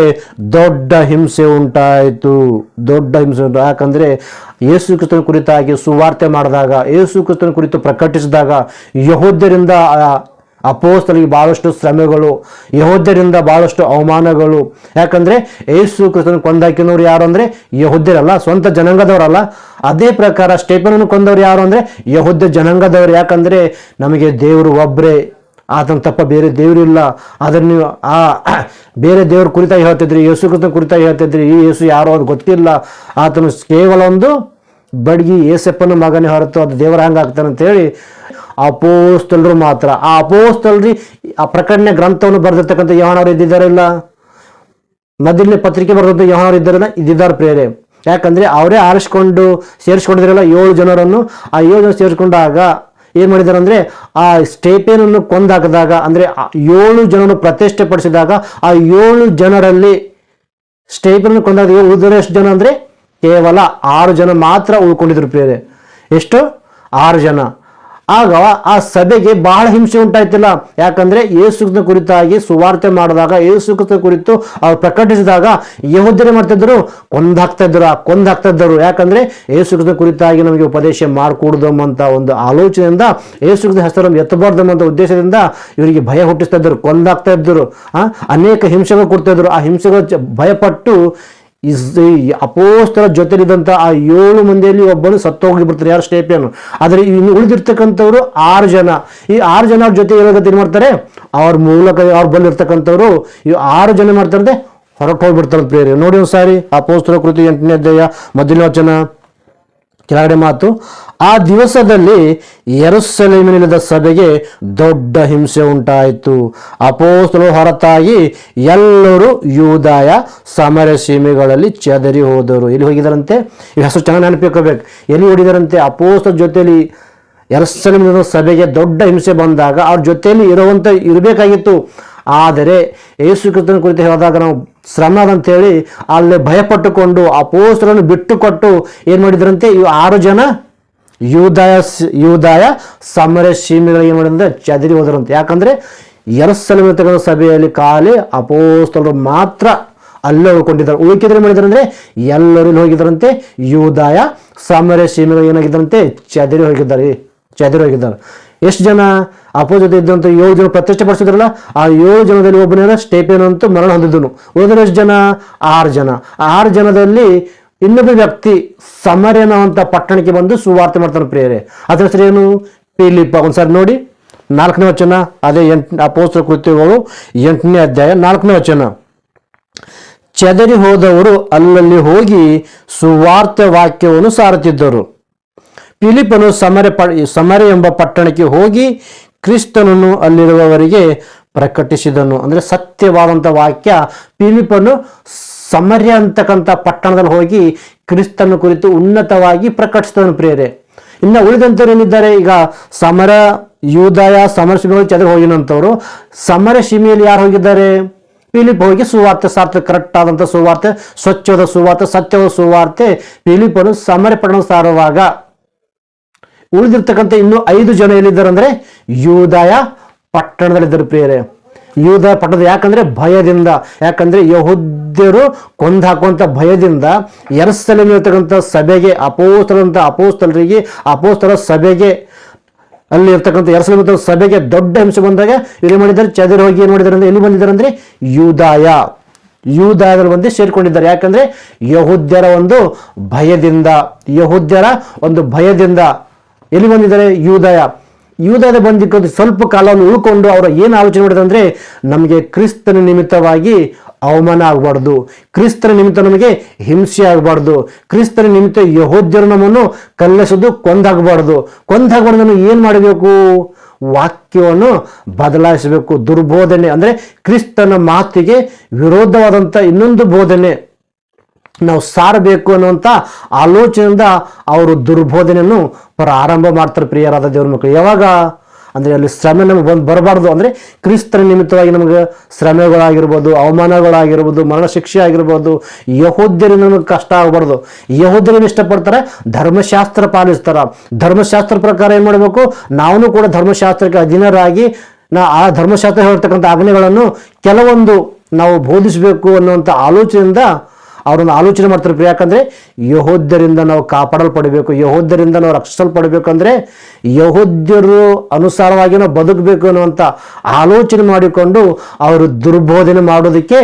S1: ದೊಡ್ಡ ಹಿಂಸೆ ಉಂಟಾಯಿತು. ದೊಡ್ಡ ಹಿಂಸೆ ಉಂಟು. ಯಾಕಂದ್ರೆ ಯೇಸು ಕ್ರಿಸ್ತನ ಕುರಿತಾಗಿ ಸುವಾರ್ತೆ ಮಾಡಿದಾಗ, ಯೇಸು ಕ್ರಿಸ್ತನ ಕುರಿತು ಪ್ರಕಟಿಸಿದಾಗ ಯಹೂದ್ಯರಿಂದ ಅಪೋಸ್ತಲರಿಗೆ ಬಹಳಷ್ಟು ಶ್ರಮೆಗಳು, ಯಹೂದ್ಯರಿಂದ ಬಹಳಷ್ಟು ಅವಮಾನಗಳು. ಯಾಕಂದ್ರೆ ಯೇಸು ಕ್ರಿಸ್ತನ ಕೊಂದಾಕಿನವ್ರು ಯಾರು ಅಂದ್ರೆ ಯಹೂದ್ಯರಲ್ಲ, ಸ್ವಂತ ಜನಾಂಗದವರಲ್ಲ. ಅದೇ ಪ್ರಕಾರ ಸ್ಟೇಫನನ್ನು ಕೊಂದವ್ರು ಯಾರು ಅಂದ್ರೆ ಯಹೂದ್ಯ ಜನಾಂಗದವರು. ಯಾಕಂದ್ರೆ ನಮಗೆ ದೇವರು ಒಬ್ಬರೇ, ಆತನ ತಪ್ಪ ಬೇರೆ ದೇವರು ಇಲ್ಲ. ಅದನ್ನು ನೀವು ಬೇರೆ ದೇವ್ರ ಕುರಿತಾಗಿ ಹೇಳ್ತಿದ್ರಿ, ಯೇಸು ಕ್ರಿಸ್ತನ ಕುರಿತಾಗಿ ಹೇಳ್ತಿದ್ರಿ. ಈ ಯೇಸು ಯಾರೋ ಅದು ಗೊತ್ತಿಲ್ಲ, ಆತನು ಕೇವಲ ಒಂದು ಬಡ್ಗಿ ಏಸಪ್ಪನ ಮಗನೇ ಹೊರತು ಅದು ದೇವರ ಹಂಗಾಗ್ತಾನೆ ಅಂತೇಳಿ ಅಪೋಸ್ತಲರು ಮಾತ್ರ. ಆ ಅಪೋಸ್ತಲರು ಆ ಪ್ರಕಟಣೆ ಗ್ರಂಥವನ್ನು ಬರೆದಿರ್ತಕ್ಕಂಥ ಯೋಹಾನವರು ಇದ್ದಿದ್ದಾರಲ್ಲ, ಮೊದಲನೇ ಪತ್ರಿಕೆ ಬರೆದಂಥ ಯೋಹಾನವರು ಇದ್ದಾರಲ್ಲ, ಇದ್ದಿದ್ದಾರೆ ಪ್ರಿಯರೇ. ಯಾಕಂದ್ರೆ ಅವರೇ ಸೇರಿಸ್ಕೊಂಡಿದ್ರಲ್ಲ 7 ಜನರನ್ನು. ಆ 7 ಜನ ಸೇರಿಸ್ಕೊಂಡಾಗ ಏನ್ ಮಾಡಿದಾರೆ ಅಂದ್ರೆ, ಆ ಸ್ಟೇಫೇನನ್ನು ಕೊಂದಾಕಿದಾಗ, ಅಂದ್ರೆ 7 ಜನರನ್ನು ಪ್ರತಿಷ್ಠೆ ಪಡಿಸಿದಾಗ, ಆ 7 ಜನರಲ್ಲಿ ಸ್ಟೇಫೇನನ್ನು ಕೊಂದಾಗ ಉಳಿದವರು ಎಷ್ಟು ಜನ ಅಂದ್ರೆ ಕೇವಲ 6 ಜನ ಮಾತ್ರ ಉಳ್ಕೊಂಡಿದ್ರು ಪ್ರಿಯರೇ. ಎಷ್ಟು? 6 ಜನ. ಆಗ ಆ ಸಭೆಗೆ ಬಹಳ ಹಿಂಸೆ ಉಂಟಾಯ್ತಿಲ್ಲ. ಯಾಕಂದ್ರೆ ಯೇಸು ಕ್ರಿಸ್ತನ ಕುರಿತಾಗಿ ಸುವಾರ್ತೆ ಮಾಡಿದಾಗ, ಯೇಸು ಕ್ರಿಸ್ತನ ಕುರಿತು ಅವ್ರು ಪ್ರಕಟಿಸಿದಾಗ ಯೆಹೂದ್ಯರು ಮಾಡ್ತಿದ್ರು, ಕೊಂದಾಕ್ತಾ ಇದ್ದರು. ಯಾಕಂದ್ರೆ ಯೇಸು ಕ್ರಿಸ್ತನ ಕುರಿತಾಗಿ ನಮಗೆ ಉಪದೇಶ ಮಾಡಿಕೊಡುದು ಅಂತ ಒಂದು ಆಲೋಚನೆಯಿಂದ, ಯೇಸು ಕ್ರಿಸ್ತನ ಹೆಸರನ್ನು ಎತ್ತಬಾರ್ದು ಅಂತ ಉದ್ದೇಶದಿಂದ ಇವರಿಗೆ ಭಯ ಹುಟ್ಟಿಸ್ತಾ ಇದ್ದರು, ಕೊಂದಾಕ್ತಾ ಇದ್ದರು, ಅನೇಕ ಹಿಂಸೆಗಳು ಕೊಡ್ತಾ ಇದ್ರು. ಆ ಹಿಂಸೆಗಳು ಭಯಪಟ್ಟು ಅಪೋಸ್ತಲರ ಜೊತೆಲಿದ್ದಂಥ ಆ 7 ಮಂದಿಯಲ್ಲಿ ಒಬ್ಬನು ಸತ್ತು ಹೋಗಿ ಬಿಡ್ತಾರೆ, ಯಾರು? ಸ್ಟೇಫೇನ. ಆದರೆ ಇನ್ನು ಉಳಿದಿರ್ತಕ್ಕಂಥವ್ರು 6 ಜನ. ಈ 6 ಜನ ಅವ್ರ ಜೊತೆ ಏನ್ ಮಾಡ್ತಾರೆ, ಅವ್ರ ಮೂಲಕ ಅವ್ರ ಬಂದಿರ್ತಕ್ಕಂಥವ್ರು ಈ 6 ಜನ ಮಾಡ್ತಾರೆ, ಹೊರಟು ಹೋಗ್ಬಿಡ್ತಾರೆ ಪ್ರಿಯರೇ. ನೋಡಿ ಒಂದ್ಸಾರಿ ಅಪೋಸ್ತಲರ ಕೃತಿ 8ನೇ ಅಧ್ಯಾಯ 1ನೇ ವಚನ ಕೆಳಗಡೆ ಮಾತು. ಆ ದಿವಸದಲ್ಲಿ ಯೆರೂಸಲೇಮಿನಲ್ಲಿದ್ದ ಸಭೆಗೆ ದೊಡ್ಡ ಹಿಂಸೆ ಉಂಟಾಯಿತು. ಅಪೋಸ್ತಲರು ಹೊರತಾಗಿ ಎಲ್ಲರೂ ಯೂದಾಯ ಸಮಾರ್ಯ ಸೀಮೆಗಳಲ್ಲಿ ಚದರಿ ಹೋದರು. ಎಲ್ಲಿ ಹೋಗಿದಾರಂತೆ? ಈ ಹೆಸರು ಚೆನ್ನಾಗಿ ನೆನಪಿಕೋಬೇಕು. ಎಲ್ಲಿ ಹೊಡಿದಾರಂತೆ? ಅಪೋಸ್ತಲರ ಜೊತೆಯಲ್ಲಿ ಯೆರೂಸಲೇಮಿನ ಸಭೆಗೆ ದೊಡ್ಡ ಹಿಂಸೆ ಬಂದಾಗ ಅವ್ರ ಜೊತೆಯಲ್ಲಿ ಇರಬೇಕಾಗಿತ್ತು. ಆದರೆ ಯೇಸು ಕ್ರಿಸ್ತನ ಕುರಿತು ಹೇಳಿದಾಗ ನಾವು ಶ್ರಮ ಅಂತೇಳಿ ಅಲ್ಲೇ ಭಯಪಟ್ಟುಕೊಂಡು ಅಪೋಸ್ತಲರನ್ನು ಬಿಟ್ಟುಕೊಟ್ಟು ಏನ್ ಮಾಡಿದ್ರಂತೆ, ಈ 6 ಜನ ಯೂದಾಯ ಸಮಾರ್ಯ ಸೀಮೆಗಳಿಗೆ ಏನ್ ಮಾಡಿದ್ರೆ ಚದರಿ ಹೋದರಂತೆ. ಯಾಕಂದ್ರೆ ಯೆರೂಸಲೇಮಿನ ಸಭೆಯಲ್ಲಿ ಖಾಲಿ ಅಪೋಸ್ತಲರು ಮಾತ್ರ ಅಲ್ಲೇ ಉಳ್ಕೊಂಡಿದ್ದಾರೆ. ಉಳಿಕಿದ್ರೆ ಮಾಡಿದಾರೆ ಅಂದ್ರೆ ಎಲ್ಲರೂ ಹೋಗಿದ್ದಾರಂತೆ, ಯೂದಾಯ ಸಮಾರ್ಯ ಸೀಮೆಗಳಿಗೆ ಏನಾಗಿದ್ದಾರಂತೆ ಚದರಿ ಹೋಗಿದ್ದಾರೆ. ಎಷ್ಟು ಜನ? ಅಪೋ ಜೊತೆ ಇದ್ದಂತ 7 ಜನ ಪ್ರತಿಷ್ಠೆ ಪಡಿಸಿದ್ರಲ್ಲ, ಆ 7 ಜನದಲ್ಲಿ ಒಬ್ಬನ ಸ್ಟೇಫೇನ ಅಂತೂ ಮರಣ ಹೊಂದಿದ್ದನು. ಉಳಿದ ಎಷ್ಟು ಜನ? 6 ಜನ. ಆ 6 ಜನದಲ್ಲಿ ಇನ್ನೊಬ್ಬ ವ್ಯಕ್ತಿ ಸಮಾರ್ಯ ಅಂತ ಪಟ್ಟಣಕ್ಕೆ ಬಂದು ಸುವಾರ್ತೆ ಮಾಡ್ತಾನೆ ಪ್ರಿಯರೇ. ಅದ್ರ ಹೆಸರು ಏನು? ಫಿಲಿಪ್ಪ. ಒಂದ್ಸಾರಿ ನೋಡಿ 4ನೇ ವಚನ, ಅದೇ ಅಪೊಸ್ತಲರ ಕೃತ್ಯಗಳು 8ನೇ ಅಧ್ಯಾಯ 4ನೇ ವಚನ. ಚದರಿ ಹೋದವರು ಅಲ್ಲಲ್ಲಿ ಹೋಗಿ ಸುವಾರ್ತೆ ವಾಕ್ಯವನ್ನು ಸಾರುತ್ತಿದ್ದರು. ಫಿಲಿಪ್ಪನು ಸಮಾರ್ಯ ಎಂಬ ಪಟ್ಟಣಕ್ಕೆ ಹೋಗಿ ಕ್ರಿಸ್ತನನ್ನು ಅಲ್ಲಿರುವವರಿಗೆ ಪ್ರಕಟಿಸಿದನು. ಅಂದ್ರೆ ಸತ್ಯವಾದಂಥ ವಾಕ್ಯ ಫಿಲಿಪ್ಪನು ಸಮಾರ್ಯ ಅಂತಕ್ಕಂಥ ಪಟ್ಟಣದಲ್ಲಿ ಹೋಗಿ ಕ್ರಿಸ್ತನ ಕುರಿತು ಉನ್ನತವಾಗಿ ಪ್ರಕಟಿಸಿದನು ಪ್ರಿಯರೇ. ಇನ್ನು ಉಳಿದಂಥವ್ರು ಏನಿದ್ದಾರೆ, ಈಗ ಯೂದಾಯ ಸಮಾರ್ಯ ಸೀಮೆಯಲ್ಲಿ ಚದರಿ ಹೋಗಿನಂಥವ್ರು. ಸಮಾರ್ಯ ಸೀಮೆಯಲ್ಲಿ ಯಾರು ಹೋಗಿದ್ದಾರೆ? ಫಿಲಿಪ್ ಹೋಗಿ ಸುವಾರ್ತೆ ಸಾರ್ಥ, ಕರೆಕ್ಟ್ ಆದಂಥ ಸುವಾರ್ತೆ, ಸ್ವಚ್ಛವಾದ ಸುವಾರ್ತೆ, ಸತ್ಯವಾದ ಸುವಾರ್ತೆ ಫಿಲಿಪ್ಪನು ಸಮಾರ್ಯ ಪಟ್ಟಣ ಸಾರುವಾಗ ಉಳಿದಿರ್ತಕ್ಕಂಥ ಇನ್ನು 5 ಜನ ಎಲ್ಲಿದ್ದಾರೆ ಅಂದ್ರೆ ಯೂದಾಯ ಪಟ್ಟಣದಲ್ಲಿದ್ದರು ಪ್ರಿಯರೇ. ಯೂದಾಯ ಪಟ್ಟಣದ, ಯಾಕಂದ್ರೆ ಭಯದಿಂದ, ಯಾಕಂದ್ರೆ ಯೆಹೂದ್ಯರು ಕೊಂದು ಹಾಕುವಂತ ಭಯದಿಂದ ಯೆರೂಸಲೇಮಿನಲ್ಲಿರ್ತಕ್ಕಂಥ ಸಭೆಗೆ, ಅಪೋಸ್ತಲರಿಗೆ, ಅಪೋಸ್ತಲರ ಸಭೆಗೆ, ಅಲ್ಲಿ ಇರ್ತಕ್ಕಂಥ ಯೆರೂಸಲೇಮಿನ ಸಭೆಗೆ ದೊಡ್ಡ ಹಿಂಸೆ ಬಂದಾಗ ಏನು ಮಾಡಿದ್ದಾರೆ? ಚದರಿ ಹೋಗಿ ಏನ್ ಮಾಡಿದ್ದಾರೆ ಅಂದ್ರೆ ಎಲ್ಲಿ ಬಂದಿದ್ದಾರೆ ಅಂದ್ರೆ ಯೂದಾಯದಲ್ಲಿ ಬಂದು ಸೇರ್ಕೊಂಡಿದ್ದಾರೆ. ಯಾಕಂದ್ರೆ ಯೆಹೂದ್ಯರ ಒಂದು ಭಯದಿಂದ ಎಲ್ಲಿ ಬಂದಿದ್ದಾರೆ? ಯೂದಾಯದ ಬಂದಿಕೊಂಡು ಸ್ವಲ್ಪ ಕಾಲವನ್ನು ಉಳ್ಕೊಂಡು ಅವರು ಏನು ಆಲೋಚನೆ ಮಾಡಿದ್ರು ಅಂದ್ರೆ, ನಮಗೆ ಕ್ರಿಸ್ತನ ನಿಮಿತ್ತವಾಗಿ ಅವಮಾನ ಆಗಬಾರ್ದು, ಕ್ರಿಸ್ತನ ನಿಮಿತ್ತ ನಮಗೆ ಹಿಂಸೆ ಆಗಬಾರ್ದು, ಕ್ರಿಸ್ತನ ನಿಮಿತ್ತ ಯೆಹೂದ್ಯರು ನಮ್ಮನ್ನು ಕಲ್ಲೆಸೋದು ಕೊಂದಾಗಬಾರ್ದು. ನಾವು ಏನು ಮಾಡಬೇಕು? ವಾಕ್ಯವನ್ನು ಬದಲಾಯಿಸಬೇಕು. ದುರ್ಬೋಧನೆ ಅಂದ್ರೆ ಕ್ರಿಸ್ತನ ಮಾತಿಗೆ ವಿರೋಧವಾದಂಥ ಇನ್ನೊಂದು ಬೋಧನೆ ನಾವು ಸಾರಬೇಕು ಅನ್ನುವಂಥ ಆಲೋಚನೆಯಿಂದ ಅವರು ದುರ್ಬೋಧನೆಯನ್ನು ಪ್ರಾರಂಭ ಮಾಡ್ತಾರೆ ಪ್ರಿಯರಾದ ದೇವ್ರ ಮಕ್ಕಳು. ಯಾವಾಗ ಅಂದ್ರೆ ಅಲ್ಲಿ ಶ್ರಮೆ ನಮಗೆ ಬರಬಾರ್ದು. ಅಂದ್ರೆ ಕ್ರಿಸ್ತನ ನಿಮಿತ್ತವಾಗಿ ನಮಗೆ ಶ್ರಮೆಗಳಾಗಿರ್ಬೋದು, ಅವಮಾನಗಳಾಗಿರ್ಬೋದು, ಮರಣ ಶಿಕ್ಷೆ ಆಗಿರ್ಬೋದು, ಯೆಹೂದ್ಯರಿಂದ ನಮಗೆ ಕಷ್ಟ ಆಗಬಾರ್ದು. ಯೆಹೂದ್ಯರನ್ನು ಇಷ್ಟಪಡ್ತಾರೆ, ಧರ್ಮಶಾಸ್ತ್ರ ಪಾಲಿಸ್ತಾರ. ಧರ್ಮಶಾಸ್ತ್ರ ಪ್ರಕಾರ ಏನ್ ಮಾಡಬೇಕು? ನಾವು ಕೂಡ ಧರ್ಮಶಾಸ್ತ್ರಕ್ಕೆ ಅಧೀನರಾಗಿ ಆ ಧರ್ಮಶಾಸ್ತ್ರ ಹೇಳ್ತಕ್ಕಂಥ ಆಜ್ಞೆಗಳನ್ನು ಕೆಲವೊಂದು ನಾವು ಬೋಧಿಸಬೇಕು ಅನ್ನುವಂಥ ಆಲೋಚನೆಯಿಂದ ಅವರನ್ನು ಆಲೋಚನೆ ಮಾಡ್ತಾರೆ. ಯಾಕಂದ್ರೆ ಯೆಹೂದ್ಯರಿಂದ ನಾವು ಕಾಪಾಡಲ್ಪಡಬೇಕು, ಯೆಹೂದ್ಯರಿಂದ ನಾವು ರಕ್ಷಿಸಲ್ಪಡಬೇಕಂದ್ರೆ ಯೆಹೂದ್ಯರು ಅನುಸಾರವಾಗಿ ನಾವು ಬದುಕಬೇಕು ಅನ್ನುವಂಥ ಆಲೋಚನೆ ಮಾಡಿಕೊಂಡು ಅವರು ದುರ್ಬೋಧನೆ ಮಾಡೋದಕ್ಕೆ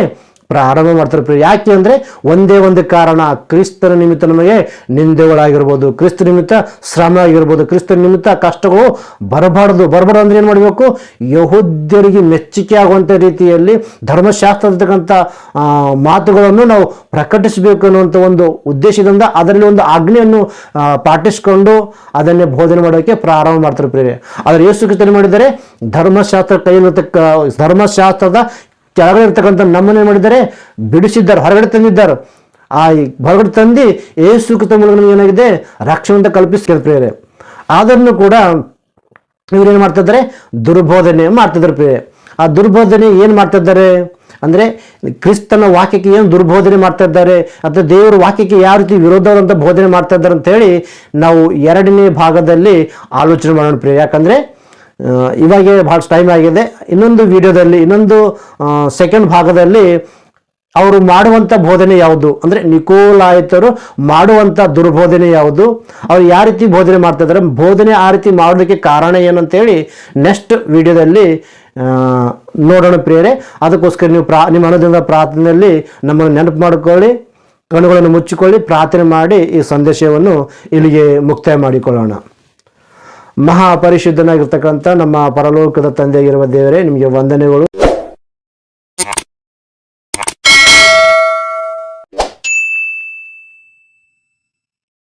S1: ಪ್ರಾರಂಭ ಮಾಡ್ತಾರೆ ಪ್ರಿಯ. ಯಾಕೆ ಅಂದರೆ ಒಂದೇ ಒಂದು ಕಾರಣ, ಕ್ರಿಸ್ತನ ನಿಮಿತ್ತ ನಮಗೆ ನಿಂದೆಗಳಾಗಿರ್ಬೋದು, ಕ್ರಿಸ್ತ ನಿಮಿತ್ತ ಶ್ರಮ ಆಗಿರ್ಬೋದು, ಕ್ರಿಸ್ತನ ನಿಮಿತ್ತ ಕಷ್ಟಗಳು ಬರಬಾರ್ದು ಅಂದ್ರೆ ಏನು ಮಾಡಬೇಕು, ಯಹೂದ್ಯರಿಗೆ ಮೆಚ್ಚುಗೆ ಆಗುವಂಥ ರೀತಿಯಲ್ಲಿ ಧರ್ಮಶಾಸ್ತ್ರದಕ್ಕಂಥ ಮಾತುಗಳನ್ನು ನಾವು ಪ್ರಕಟಿಸಬೇಕು ಅನ್ನುವಂಥ ಒಂದು ಉದ್ದೇಶದಿಂದ ಅದರಲ್ಲಿ ಒಂದು ಆಜ್ಞೆಯನ್ನು ಪಾಟಿಸಿಕೊಂಡು ಅದನ್ನೇ ಬೋಧನೆ ಮಾಡೋಕ್ಕೆ ಪ್ರಾರಂಭ ಮಾಡ್ತಾರೆ ಪ್ರಿಯರೇ. ಆದರೆ ಯೇಸು ಕ್ರಿಸ್ತನು ಮಾಡಿದರೆ ಧರ್ಮಶಾಸ್ತ್ರ ಕೈಯಲ್ಲಿರತಕ್ಕ ಧರ್ಮಶಾಸ್ತ್ರದ ಕೆಳಗಡೆ ಇರ್ತಕ್ಕಂಥ ನಮ್ಮನ್ನೇ ಮಾಡಿದ್ದಾರೆ, ಬಿಡಿಸಿದ್ದಾರೆ, ಹೊರಗಡೆ ತಂದಿದ್ದಾರೆ. ಆ ಹೊರಗಡೆ ತಂದು ಯೇಸು ಕ್ರಿಸ್ತ ಮೂಲಕ ನಮಗೆ ಏನಾಗಿದೆ, ರಕ್ಷಣೆ ಅಂತ ಕಲ್ಪಿಸ್ತಾರೆ ಪ್ರಿಯರೇ. ಆದ್ರೂ ಕೂಡ ಇವರೇನು ಮಾಡ್ತಾ ಇದ್ದಾರೆ, ದುರ್ಬೋಧನೆ ಮಾಡ್ತಿದ್ದಾರೆ ಪ್ರಿಯರೇ. ಆ ದುರ್ಬೋಧನೆ ಏನು ಮಾಡ್ತಾ ಇದ್ದಾರೆ ಅಂದರೆ, ಕ್ರಿಸ್ತನ ವಾಕ್ಯಕ್ಕೆ ಏನು ದುರ್ಬೋಧನೆ ಮಾಡ್ತಾ ಇದ್ದಾರೆ ಅಥವಾ ದೇವರ ವಾಕ್ಯಕ್ಕೆ ಯಾವ ರೀತಿ ವಿರೋಧವಾದಂಥ ಬೋಧನೆ ಮಾಡ್ತಾ ಇದ್ದಾರೆ ಅಂತ ಹೇಳಿ ನಾವು ಎರಡನೇ ಭಾಗದಲ್ಲಿ ಆಲೋಚನೆ ಮಾಡೋಣ ಪ್ರಿಯ. ಯಾಕಂದರೆ ಇವಾಗೆ ಭಾಳ ಟೈಮ್ ಆಗಿದೆ. ಇನ್ನೊಂದು ವಿಡಿಯೋದಲ್ಲಿ, ಇನ್ನೊಂದು ಸೆಕೆಂಡ್ ಭಾಗದಲ್ಲಿ ಅವರು ಮಾಡುವಂಥ ಬೋಧನೆ ಯಾವುದು, ಅಂದರೆ ನಿಕೋಲಾಯಿತರು ಮಾಡುವಂಥ ದುರ್ಬೋಧನೆ ಯಾವುದು, ಅವ್ರು ಯಾವ ರೀತಿ ಬೋಧನೆ ಮಾಡ್ತಾ ಇದ್ದಾರೆ, ಬೋಧನೆ ಆ ರೀತಿ ಮಾಡೋದಕ್ಕೆ ಕಾರಣ ಏನು ಅಂತೇಳಿ ನೆಕ್ಸ್ಟ್ ವಿಡಿಯೋದಲ್ಲಿ ನೋಡೋಣ ಪ್ರಿಯರೇ. ಅದಕ್ಕೋಸ್ಕರ ನೀವು ನಿಮ್ಮ ಅನುದಿನದ ಪ್ರಾರ್ಥನೆಯಲ್ಲಿ ನಮ್ಮನ್ನು ನೆನಪು ಮಾಡಿಕೊಳ್ಳಿ, ಕಣ್ಣುಗಳನ್ನು ಮುಚ್ಚಿಕೊಳ್ಳಿ, ಪ್ರಾರ್ಥನೆ ಮಾಡಿ ಈ ಸಂದೇಶವನ್ನು ಇಲ್ಲಿಗೆ ಮುಕ್ತಾಯ ಮಾಡಿಕೊಳ್ಳೋಣ. ಮಹಾಪರಿಶುದ್ಧನಾಗಿರ್ತಕ್ಕಂಥ ನಮ್ಮ ಪರಲೋಕದ ತಂದೆಯಾಗಿರುವ ದೇವರೇ, ನಿಮಗೆ ವಂದನೆಗಳು.